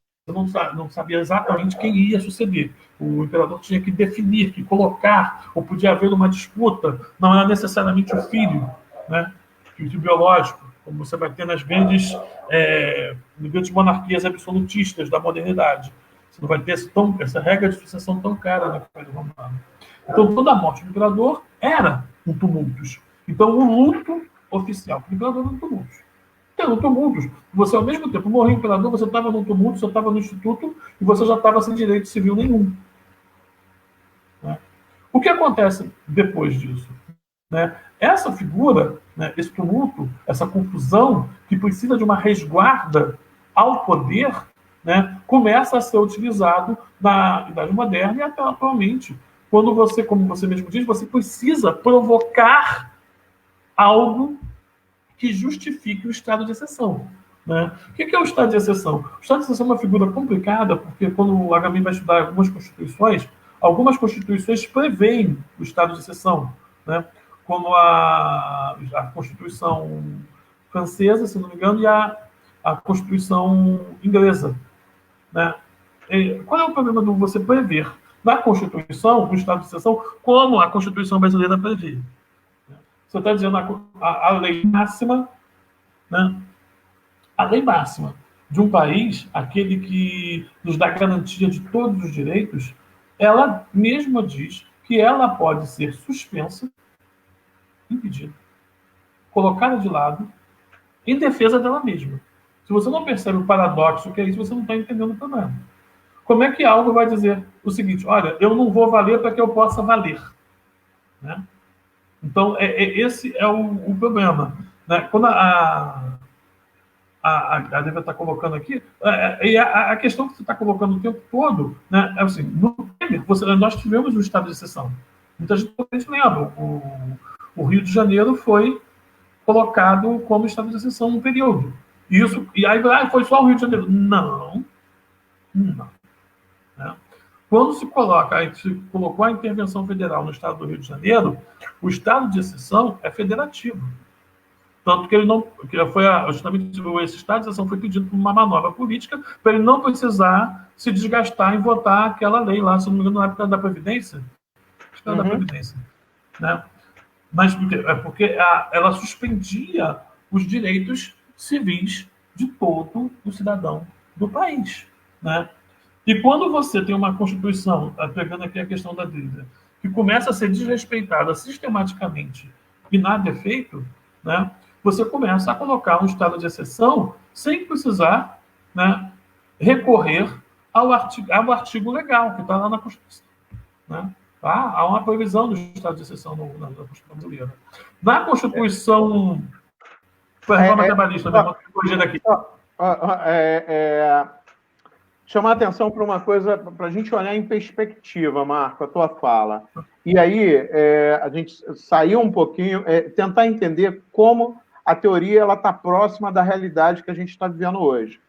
não sabia exatamente quem ia suceder. O imperador tinha que definir, que colocar, ou podia haver uma disputa, não era necessariamente o filho, né? O filho biológico, como você vai ter nas grandes monarquias absolutistas da modernidade. Você não vai ter essa regra de sucessão tão cara no Império Romano. Então, toda a morte do imperador era um tumultus. Então, o luto oficial do imperador era um tumultus. Então, tumultus. Você, ao mesmo tempo, morreu o imperador, você estava no tumulto, você estava no instituto e você já estava sem direito civil nenhum. Né? O que acontece depois disso? Né? Essa figura, né, esse tumulto, essa confusão, que precisa de uma resguarda ao poder, né, começa a ser utilizado na Idade Moderna e até atualmente. Quando você, como você mesmo diz, você precisa provocar algo que justifique o estado de exceção. Né? O que é o estado de exceção? O estado de exceção é uma figura complicada, porque quando o HMI vai estudar algumas constituições prevêem o estado de exceção, né? Como a Constituição francesa, se não me engano, e a Constituição inglesa. Né? Qual é o problema de você prever na Constituição o estado de exceção como a Constituição brasileira prevê? Você está dizendo a lei máxima, né? A lei máxima de um país, aquele que nos dá garantia de todos os direitos, ela mesma diz que ela pode ser suspensa, impedida, colocada de lado, em defesa dela mesma. Se você não percebe o paradoxo que é isso, você não está entendendo o problema. Como é que algo vai dizer o seguinte: olha, eu não vou valer para que eu possa valer? Né? Então, esse é o problema. Né? Quando a Débora está colocando aqui, a questão que você está colocando o tempo todo, né, é assim, nós tivemos um estado de exceção. Muita gente lembra. O Rio de Janeiro foi colocado como estado de exceção num período. E aí foi só o Rio de Janeiro. Não. Né? Quando se colocou a intervenção federal no estado do Rio de Janeiro, o estado de exceção é federativo. Tanto que justamente esse estado de exceção foi pedido por uma manobra política para ele não precisar se desgastar em votar aquela lei lá, se não me engano, na época da Previdência, questão da Previdência. Né? Mas porque ela suspendia os direitos civis de todo o cidadão do país. Né? E quando você tem uma Constituição, pegando aqui a questão da dívida, que começa a ser desrespeitada sistematicamente e nada é feito, né, você começa a colocar um estado de exceção sem precisar, né, recorrer ao artigo legal que está lá na Constituição. Né? Tá? Há uma previsão do estado de exceção na Constituição brasileira. Na Constituição... reforma trabalhista, mesmo, corrigindo aqui. Chamar atenção para uma coisa, para a gente olhar em perspectiva, Marco, a tua fala. E aí, a gente sair um pouquinho, tentar entender como a teoria está próxima da realidade que a gente está vivendo hoje.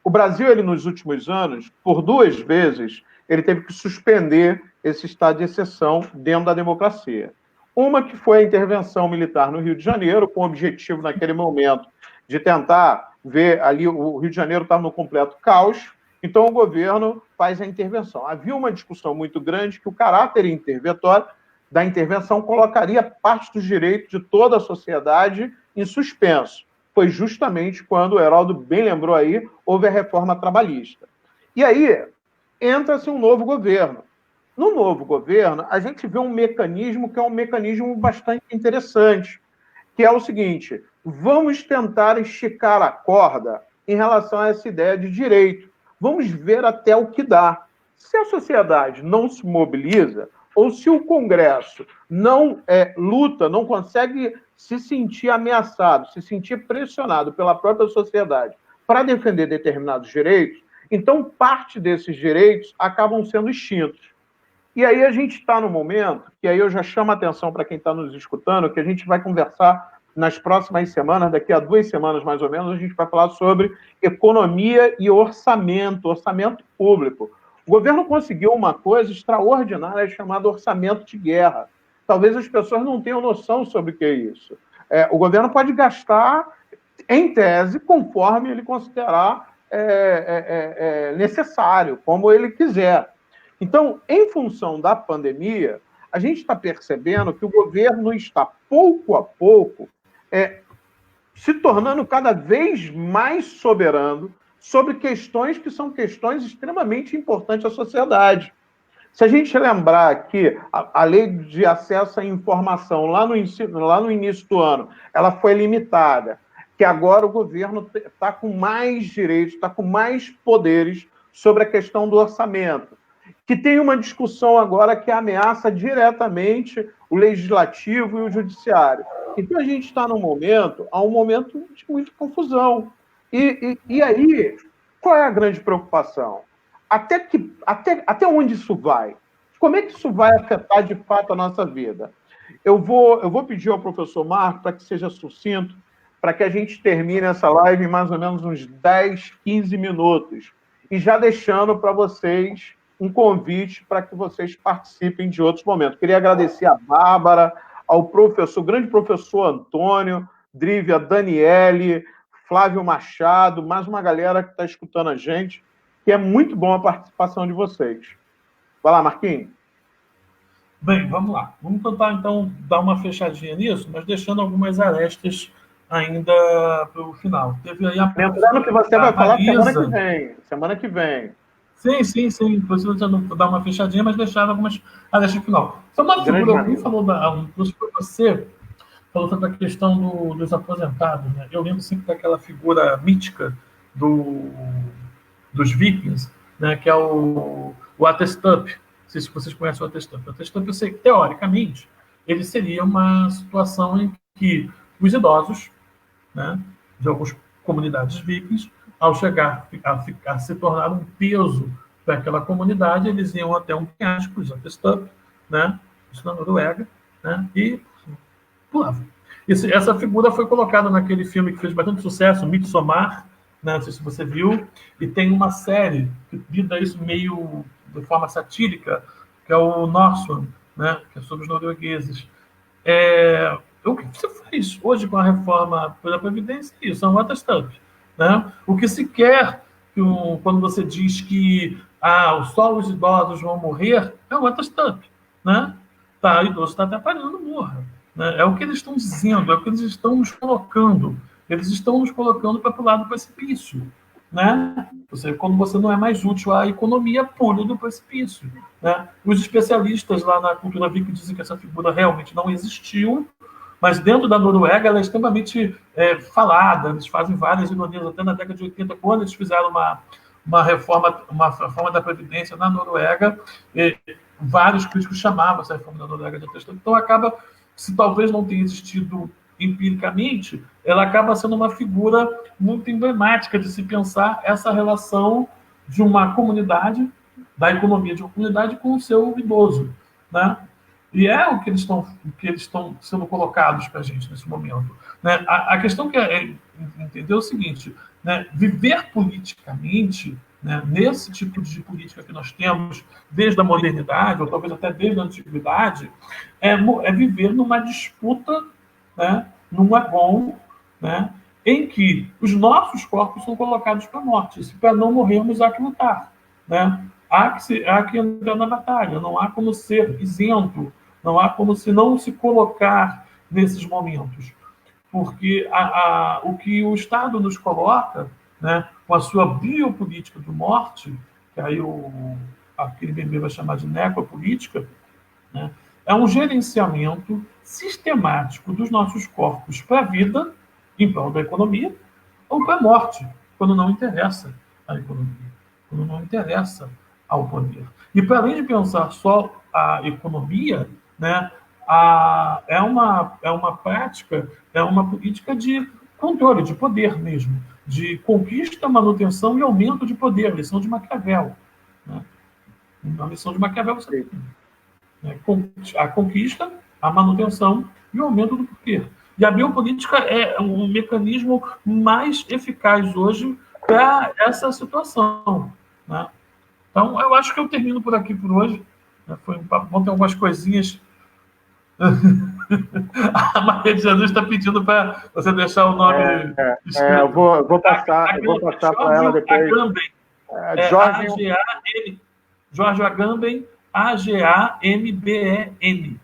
O Brasil, ele, nos últimos anos, por 2 vezes, ele teve que suspender esse estado de exceção dentro da democracia. Uma que foi a intervenção militar no Rio de Janeiro, com o objetivo, naquele momento, de tentar ver ali, o Rio de Janeiro estava no completo caos, então o governo faz a intervenção. Havia uma discussão muito grande que o caráter interventório da intervenção colocaria parte dos direitos de toda a sociedade em suspenso. Foi justamente quando, o Heraldo bem lembrou aí, houve a reforma trabalhista. E aí, entra-se um novo governo. No novo governo, a gente vê um mecanismo que é um mecanismo bastante interessante, que é o seguinte: vamos tentar esticar a corda em relação a essa ideia de direito. Vamos ver até o que dá. Se a sociedade não se mobiliza, ou se o Congresso não luta, não consegue se sentir ameaçado, se sentir pressionado pela própria sociedade para defender determinados direitos, então parte desses direitos acabam sendo extintos. E aí a gente está no momento, que aí eu já chamo a atenção para quem está nos escutando, que a gente vai conversar nas próximas semanas, daqui a 2 semanas mais ou menos, a gente vai falar sobre economia e orçamento público. O governo conseguiu uma coisa extraordinária chamada orçamento de guerra. Talvez as pessoas não tenham noção sobre o que é isso. O governo pode gastar, em tese, conforme ele considerar necessário, como ele quiser. Então, em função da pandemia, a gente está percebendo que o governo está, pouco a pouco, se tornando cada vez mais soberano sobre questões que são questões extremamente importantes à sociedade. Se a gente lembrar que a lei de acesso à informação, lá no início do ano, ela foi limitada, que agora o governo está com mais direitos, está com mais poderes sobre a questão do orçamento, que tem uma discussão agora que ameaça diretamente o legislativo e o judiciário. Então, a gente está num momento, há um momento de muita confusão. E aí, qual é a grande preocupação? Até onde isso vai? Como é que isso vai afetar, de fato, a nossa vida? Eu vou pedir ao professor Marco para que seja sucinto, para que a gente termine essa live em mais ou menos uns 10, 15 minutos. E já deixando para vocês um convite para que vocês participem de outros momentos. Queria agradecer a Bárbara, ao grande professor Antônio, Drívia, Daniele, Flávio Machado, mais uma galera que está escutando a gente, que é muito bom a participação de vocês. Vai lá, Marquinhos. Bem, vamos lá. Vamos tentar, então, dar uma fechadinha nisso, mas deixando algumas arestas ainda para o final. Teve aí lembrando que você vai falar semana que vem. Sim. Preciso dar uma fechadinha, mas deixar algumas arestas no final. Só uma figura, alguém falou você falou sobre a questão dos aposentados, né? Eu lembro sempre daquela figura mítica dos vikings, né? Que é o Atestup. Não sei se vocês conhecem o Atestup. O Atestup, eu sei que, teoricamente, ele seria uma situação em que os idosos, né, de algumas comunidades vikings, ao chegar a se tornar um peso para aquela comunidade, eles iam até um penhasco, os Atestup, né, isso na Noruega, né, e pulavam. Essa figura foi colocada naquele filme que fez bastante sucesso, Midsommar, né, não sei se você viu, e tem uma série que lida isso meio de forma satírica, que é o Northman, né, que é sobre os noruegueses. O que você faz hoje com a reforma pela Previdência? Isso é um Atestup. Né? O que se quer, quando você diz que só os idosos vão morrer, é um stop, né? Tá, o idoso está atrapalhando, morra. Né? É o que eles estão dizendo, é o que eles estão nos colocando. Eles estão nos colocando para o lado do precipício. Né? Ou seja, quando você não é mais útil à economia, pula do precipício. Né? Os especialistas lá na cultura viking dizem que essa figura realmente não existiu, mas dentro da Noruega ela é extremamente falada. Eles fazem várias ironias, até na década de 80, quando eles fizeram uma reforma da Previdência na Noruega, vários críticos chamavam essa reforma da Noruega de texto. Então, acaba, se talvez não tenha existido empiricamente, ela acaba sendo uma figura muito emblemática de se pensar essa relação de uma comunidade, da economia de uma comunidade com o seu idoso. Né? E é o que eles estão sendo colocados para a gente nesse momento. Né? A questão que é entender o seguinte, né? Viver politicamente, né, nesse tipo de política que nós temos desde a modernidade, ou talvez até desde a antiguidade, é viver numa disputa, né, num agon, né, em que os nossos corpos são colocados para a morte. Se para não morrermos, há que lutar. Né? Há que entrar na batalha, não há como ser isento, não há como não se colocar nesses momentos. Porque o que o Estado nos coloca, né, com a sua biopolítica de morte, que aí aquele bebê vai chamar de necropolítica, né, é um gerenciamento sistemático dos nossos corpos para a vida, em prol da economia, ou para a morte, quando não interessa a economia, quando não interessa ao poder. E para além de pensar só a economia, né, é uma prática, é uma política de controle, de poder mesmo, de conquista, manutenção e aumento de poder, lição de Maquiavel. Né? Na lição de Maquiavel você tem, né, a conquista, a manutenção e o aumento do poder. E a biopolítica é um mecanismo mais eficaz hoje para essa situação. Né? Então, eu acho que eu termino por aqui por hoje. Foi um papo bom, ter algumas coisinhas. A Maria de Jesus está pedindo para você deixar o nome escrito. Eu vou passar para ela depois. Jorge Agamben, Agamben.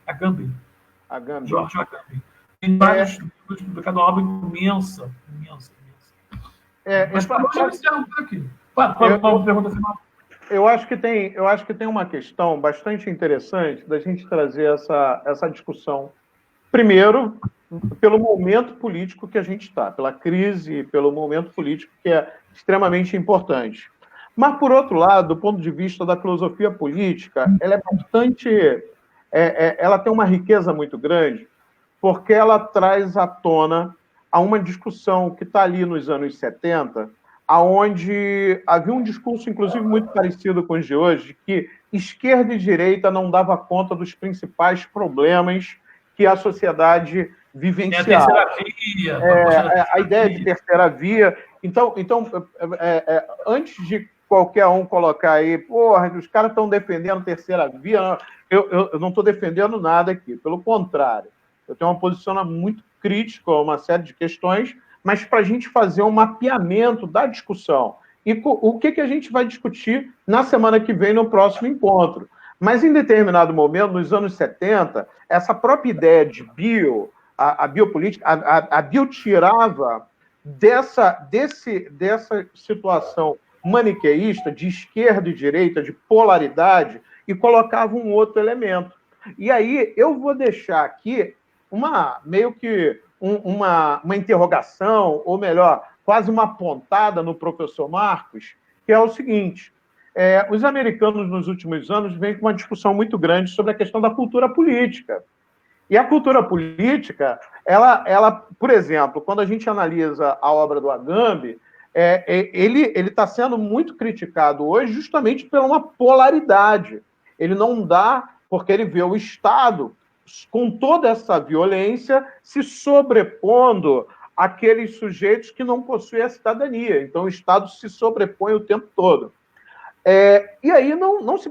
Agamben. Jorge Agamben. Tem vários livros publicados, uma obra imensa. Mas para hoje eu encerro por aqui. Uma pergunta final. Eu acho que tem uma questão bastante interessante da gente trazer essa discussão. Primeiro, pelo momento político que a gente está, pela crise, pelo momento político que é extremamente importante. Mas, por outro lado, do ponto de vista da filosofia política, ela é bastante... ela tem uma riqueza muito grande, porque ela traz à tona a uma discussão que está ali nos anos 70, onde havia um discurso, inclusive, muito parecido com os de hoje, que esquerda e direita não dava conta dos principais problemas que a sociedade vivenciava. A terceira via. A ideia de terceira via. Então antes de qualquer um colocar aí, porra, os caras estão defendendo terceira via, eu não estou defendendo nada aqui. Pelo contrário, eu tenho uma posição muito crítica a uma série de questões, mas para a gente fazer um mapeamento da discussão. E o que a gente vai discutir na semana que vem, no próximo encontro. Mas, em determinado momento, nos anos 70, essa própria ideia de a biopolítica, a bio tirava dessa situação maniqueísta, de esquerda e direita, de polaridade, e colocava um outro elemento. E aí eu vou deixar aqui meio que uma interrogação, ou melhor, quase uma pontada no professor Marcos, que é o seguinte: os americanos, nos últimos anos, vêm com uma discussão muito grande sobre a questão da cultura política. E a cultura política, ela, por exemplo, quando a gente analisa a obra do Agamben, ele está sendo muito criticado hoje justamente por uma polaridade. Ele não dá, porque ele vê o Estado com toda essa violência se sobrepondo àqueles sujeitos que não possuem a cidadania. Então, o Estado se sobrepõe o tempo todo. E aí,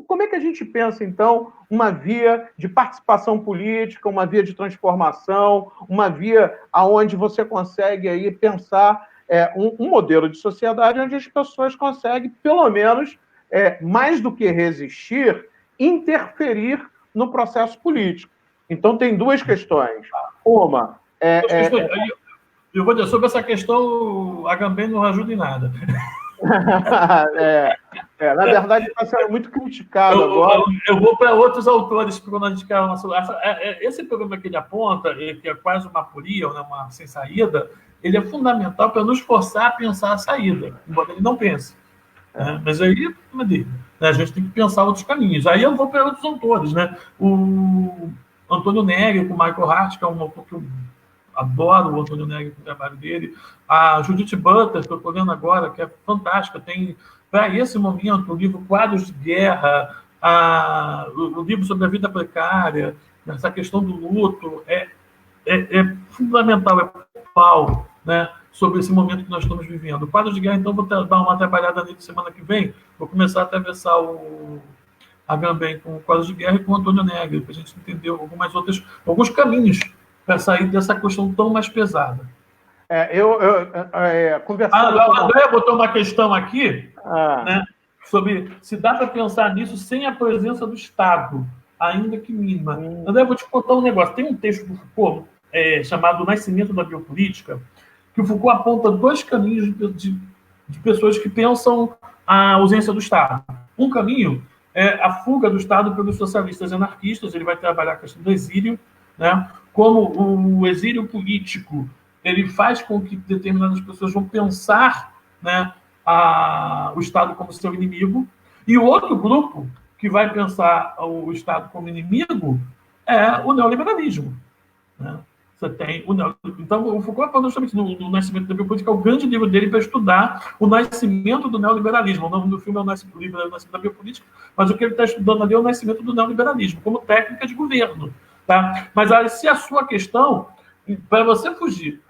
como é que a gente pensa, então, uma via de participação política, uma via de transformação, uma via onde você consegue aí pensar um modelo de sociedade onde as pessoas conseguem, pelo menos, mais do que resistir, interferir no processo político. Então, tem duas questões. Uma... Eu vou dizer, sobre essa questão, a Agamben não ajuda em nada. Na verdade, está sendo muito criticado agora. Eu vou para outros autores, quando a gente quer esse programa que ele aponta, que é quase uma aporia, né, uma sem saída, ele é fundamental para nos forçar a pensar a saída, embora ele não pense. Mas aí, a gente tem que pensar outros caminhos. Aí eu vou para outros autores. Né? O Antônio Negri, com o Michael Hart, que é um autor que eu adoro, o Antônio Negri, com o trabalho dele. A Judith Butler, que eu estou lendo agora, que é fantástica, tem, para esse momento, o livro Quadros de Guerra, o livro sobre a vida precária, essa questão do luto, é fundamental, é principal, né, sobre esse momento que nós estamos vivendo. O Quadros de Guerra, então, vou dar uma trabalhada nele semana que vem, vou começar a atravessar a Agamben com o Quadros de Guerra e com o Antônio Negri, para a gente entender alguns caminhos para sair dessa questão tão mais pesada. Conversando... O André botou uma questão aqui, né, sobre se dá para pensar nisso sem a presença do Estado, ainda que mínima. André, eu vou te contar um negócio. Tem um texto do Foucault, chamado O Nascimento da Biopolítica, que o Foucault aponta dois caminhos de pessoas que pensam a ausência do Estado. Um caminho é a fuga do Estado pelos socialistas anarquistas, ele vai trabalhar a questão do exílio, né? Como o exílio político ele faz com que determinadas pessoas vão pensar, né, o Estado como seu inimigo, e o outro grupo que vai pensar o Estado como inimigo é o neoliberalismo. Né? Você tem o neoliberalismo. Então, o Foucault falou justamente no Nascimento da Biopolítica, é o grande livro dele para estudar o nascimento do neoliberalismo. O nome do filme é o Nascimento da Biopolítica, mas o que ele está estudando ali é o nascimento do neoliberalismo, como técnica de governo. Tá? Mas se a sua questão, para você fugir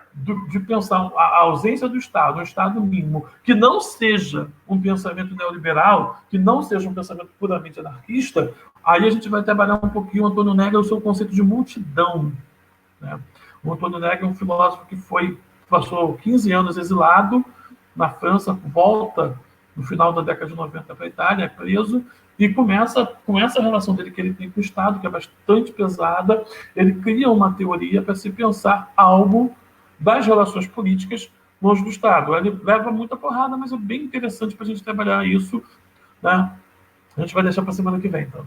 de pensar a ausência do Estado, um Estado mínimo, que não seja um pensamento neoliberal, que não seja um pensamento puramente anarquista, aí a gente vai trabalhar um pouquinho o Antônio Negri, o seu conceito de multidão. Né? O Antônio Negri é um filósofo que passou 15 anos exilado na França, volta no final da década de 90 para a Itália, é preso, e começa com essa relação dele que ele tem com o Estado, que é bastante pesada, ele cria uma teoria para se pensar algo das relações políticas longe do Estado. Ele leva muita porrada, mas é bem interessante para a gente trabalhar isso. Né? A gente vai deixar para a semana que vem, então.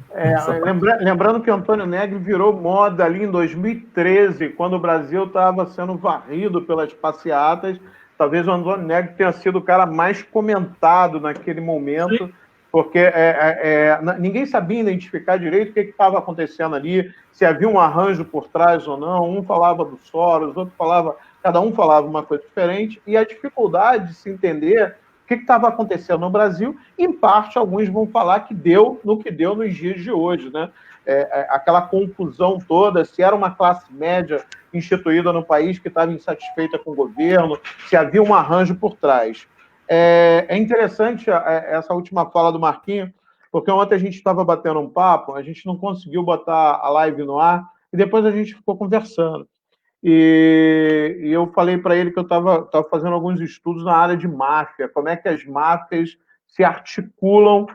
Lembrando que o Antônio Negri virou moda ali em 2013, quando o Brasil estava sendo varrido pelas passeatas. Talvez o Antônio Negri tenha sido o cara mais comentado naquele momento, sim, porque ninguém sabia identificar direito o que estava acontecendo ali, se havia um arranjo por trás ou não. Um falava do Soros, outro falava... Cada um falava uma coisa diferente, e a dificuldade de se entender o que estava acontecendo no Brasil, em parte, alguns vão falar que deu no que deu nos dias de hoje, né? Aquela confusão toda, se era uma classe média instituída no país que estava insatisfeita com o governo, se havia um arranjo por trás. É interessante essa última fala do Marquinhos, porque ontem a gente estava batendo um papo, a gente não conseguiu botar a live no ar, e depois a gente ficou conversando. E eu falei para ele que eu estava fazendo alguns estudos na área de máfia, como é que as máfias se articulam,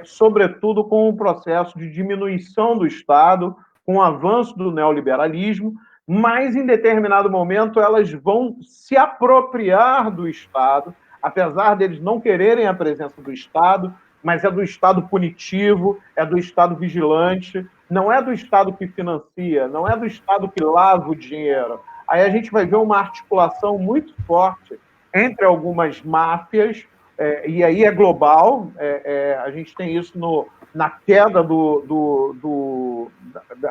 sobretudo com o processo de diminuição do Estado, com o avanço do neoliberalismo, mas em determinado momento elas vão se apropriar do Estado, apesar deles não quererem a presença do Estado, mas é do Estado punitivo, é do Estado vigilante, não é do Estado que financia, não é do Estado que lava o dinheiro. Aí a gente vai ver uma articulação muito forte entre algumas máfias, e aí é global, a gente tem isso na queda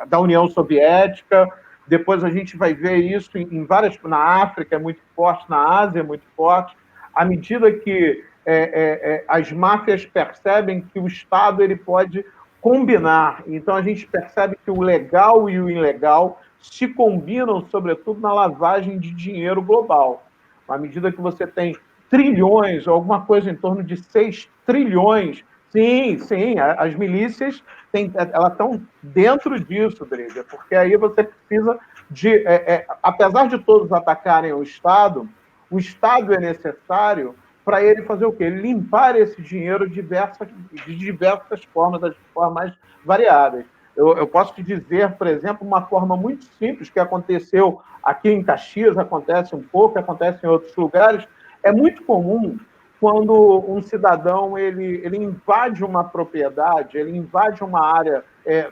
da União Soviética, depois a gente vai ver isso em várias... Na África é muito forte, na Ásia é muito forte, à medida que as máfias percebem que o Estado ele pode combinar. Então, a gente percebe que o legal e o ilegal se combinam, sobretudo, na lavagem de dinheiro global. À medida que você tem trilhões, alguma coisa em torno de 6 trilhões, sim, as milícias elas estão dentro disso, Driga, porque aí você precisa apesar de todos atacarem o Estado é necessário para ele fazer o quê? Limpar esse dinheiro de diversas formas, das formas mais variadas. Eu posso te dizer, por exemplo, uma forma muito simples que aconteceu aqui em Caxias, acontece um pouco, acontece em outros lugares. É muito comum quando um cidadão ele invade uma propriedade, ele invade uma área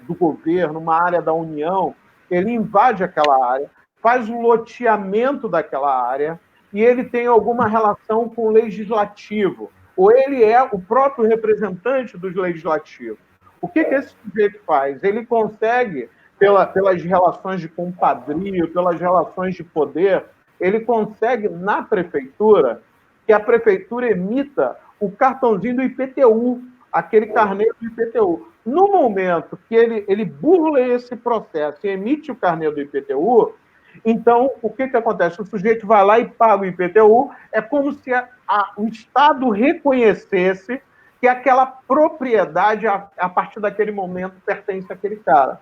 do governo, uma área da União, ele invade aquela área, faz o loteamento daquela área e ele tem alguma relação com o legislativo, ou ele é o próprio representante dos legislativos. O que esse sujeito faz? Ele consegue, pelas relações de compadrio, pelas relações de poder, ele consegue, na prefeitura, que a prefeitura emita o cartãozinho do IPTU, aquele carnê do IPTU. No momento que ele burla esse processo e emite o carnê do IPTU, então, o que acontece? O sujeito vai lá e paga o IPTU, é como se o Estado reconhecesse que aquela propriedade, a partir daquele momento, pertence àquele cara.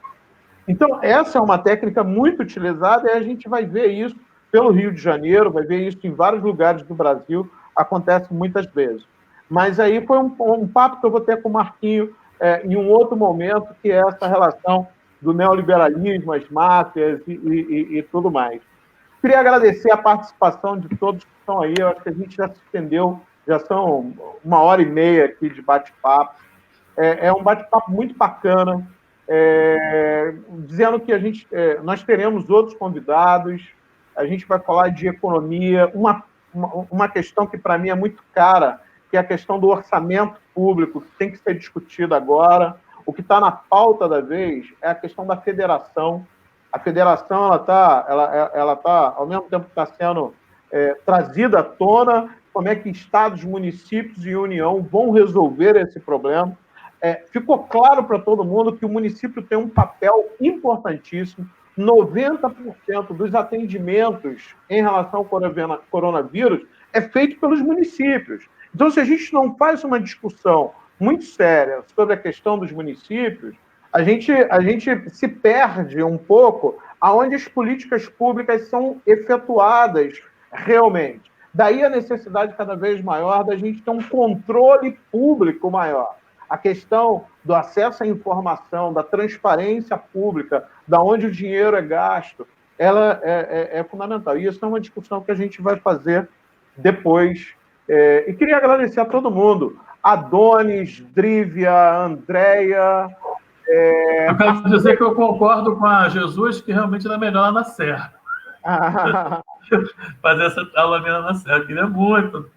Então, essa é uma técnica muito utilizada e a gente vai ver isso pelo Rio de Janeiro, vai ver isso em vários lugares do Brasil, acontece muitas vezes. Mas aí foi um papo que eu vou ter com o Marquinho em um outro momento, que é essa relação do neoliberalismo, as máfias e tudo mais. Queria agradecer a participação de todos que estão aí, eu acho que a gente já se estendeu, já são 1h30 aqui de bate-papo. É um bate-papo muito bacana, dizendo que nós teremos outros convidados, a gente vai falar de economia, uma questão que para mim é muito cara, que é a questão do orçamento público, que tem que ser discutido agora. O que está na pauta da vez é a questão da federação. A federação, ela tá, ao mesmo tempo que está sendo trazida à tona, como é que estados, municípios e União vão resolver esse problema. Ficou claro para todo mundo que o município tem um papel importantíssimo. 90% dos atendimentos em relação ao coronavírus é feito pelos municípios. Então, se a gente não faz uma discussão muito séria sobre a questão dos municípios, a gente se perde um pouco aonde as políticas públicas são efetuadas realmente. Daí a necessidade cada vez maior da gente ter um controle público maior. A questão do acesso à informação, da transparência pública, da onde o dinheiro é gasto, ela é fundamental. E isso é uma discussão que a gente vai fazer depois. E queria agradecer a todo mundo. Adonis, Drívia, Andréia. Eu quero dizer que eu concordo com a Jesus, que realmente era melhor lá na Serra. Fazer essa aula minha na Serra. Eu queria muito.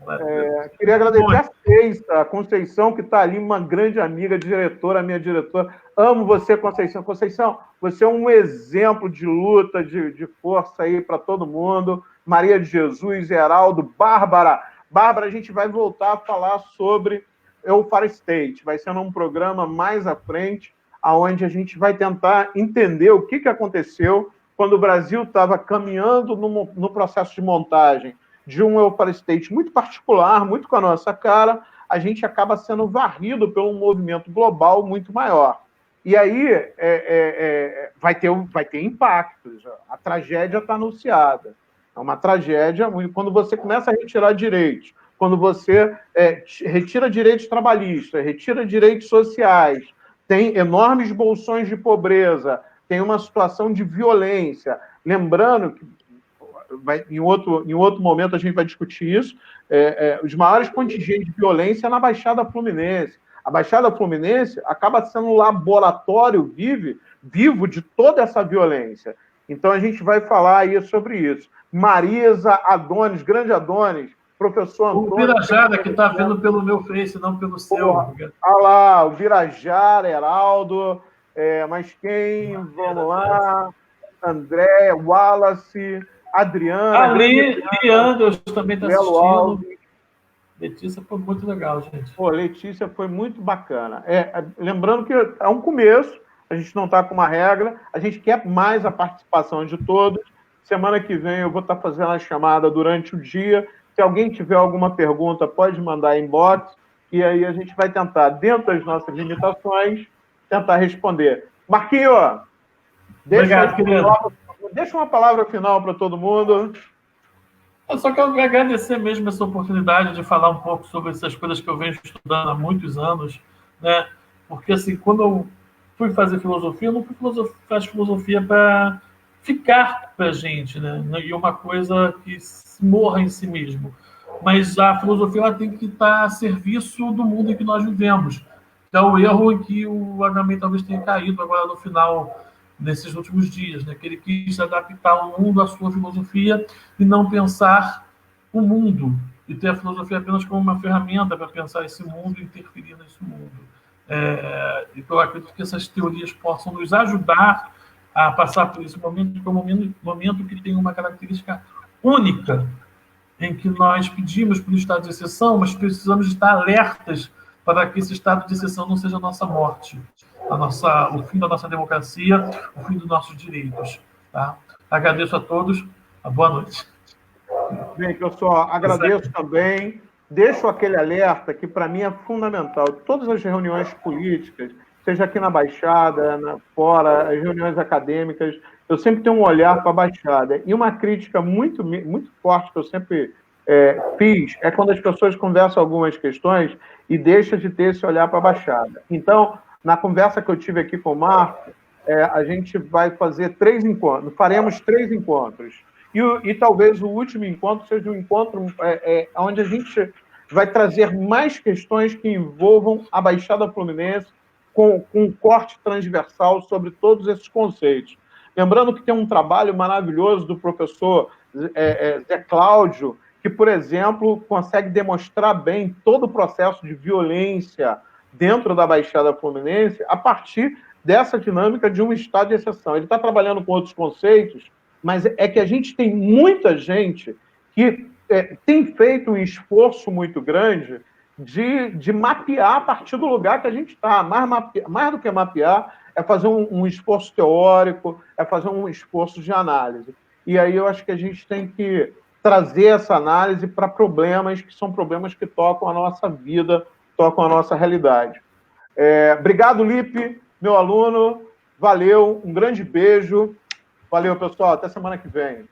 Queria agradecer a Conceição, que está ali, uma grande amiga, diretora, minha diretora. Amo você, Conceição. Conceição, você é um exemplo de luta, de força aí para todo mundo. Maria de Jesus, Heraldo, Bárbara. Bárbara, a gente vai voltar a falar sobre o Far State. Vai ser um programa mais à frente, onde a gente vai tentar entender o que aconteceu quando o Brasil estava caminhando no processo de montagem de um welfare state muito particular, muito com a nossa cara, a gente acaba sendo varrido por um movimento global muito maior. E aí vai ter impactos. A tragédia está anunciada. É uma tragédia quando você começa a retirar direitos, quando você retira direitos trabalhistas, retira direitos sociais, tem enormes bolsões de pobreza, tem uma situação de violência. Lembrando que em outro momento a gente vai discutir isso, os maiores contingentes de violência é na Baixada Fluminense. A Baixada Fluminense acaba sendo um laboratório vivo de toda essa violência. Então a gente vai falar aí sobre isso. Marisa, Adonis, grande Adonis, professor Antônio... O Birajara, que está vendo pelo meu Face, não pelo seu. Olha lá, o Birajara, Heraldo, mas quem? Vamos lá, André, Wallace, Adriana... Ali, Leandro também está assistindo. Letícia foi muito legal, gente. Letícia foi muito bacana. Lembrando que é um começo, a gente não está com uma regra, a gente quer mais a participação de todos. Semana que vem eu vou estar fazendo a chamada durante o dia. Se alguém tiver alguma pergunta, pode mandar inbox, e aí a gente vai tentar, dentro das nossas limitações, tentar responder. Marquinho, deixa uma palavra final para todo mundo. Eu só quero agradecer mesmo essa oportunidade de falar um pouco sobre essas coisas que eu venho estudando há muitos anos, né? Porque, assim, quando eu fui fazer filosofia, eu não fui fazer filosofia para ficar para a gente, né? E uma coisa que morra em si mesmo. Mas a filosofia ela tem que estar a serviço do mundo em que nós vivemos. Que é o erro em que o Agamben talvez tenha caído agora no final nesses últimos dias, né? Que ele quis adaptar o mundo à sua filosofia e não pensar o mundo e ter a filosofia apenas como uma ferramenta para pensar esse mundo e interferir nesse mundo. Então, eu acredito que essas teorias possam nos ajudar a passar por esse momento, que é um momento que tem uma característica única, em que nós pedimos por estado de exceção, mas precisamos estar alertas para que esse estado de exceção não seja a nossa morte, o fim da nossa democracia, o fim dos nossos direitos. Tá? Agradeço a todos. Boa noite. Bem, pessoal, agradeço também. Deixo aquele alerta que, para mim, é fundamental. Todas as reuniões políticas, seja aqui na Baixada, fora, as reuniões acadêmicas, eu sempre tenho um olhar para a Baixada. E uma crítica muito, muito forte que eu sempre fiz é quando as pessoas conversam algumas questões e deixam de ter esse olhar para a Baixada. Então, na conversa que eu tive aqui com o Marco, a gente vai fazer 3 encontros, faremos 3 encontros. E talvez o último encontro seja um encontro onde a gente vai trazer mais questões que envolvam a Baixada Fluminense com um corte transversal sobre todos esses conceitos. Lembrando que tem um trabalho maravilhoso do professor Zé Cláudio, que, por exemplo, consegue demonstrar bem todo o processo de violência dentro da Baixada Fluminense a partir dessa dinâmica de um estado de exceção. Ele está trabalhando com outros conceitos, mas é que a gente tem muita gente que tem feito um esforço muito grande de mapear a partir do lugar que a gente está. Mais do que mapear, é fazer um esforço teórico, é fazer um esforço de análise. E aí eu acho que a gente tem que trazer essa análise para problemas que são problemas que tocam a nossa vida, tocam a nossa realidade. Obrigado, Lipe, meu aluno. Valeu, um grande beijo. Valeu, pessoal. Até semana que vem.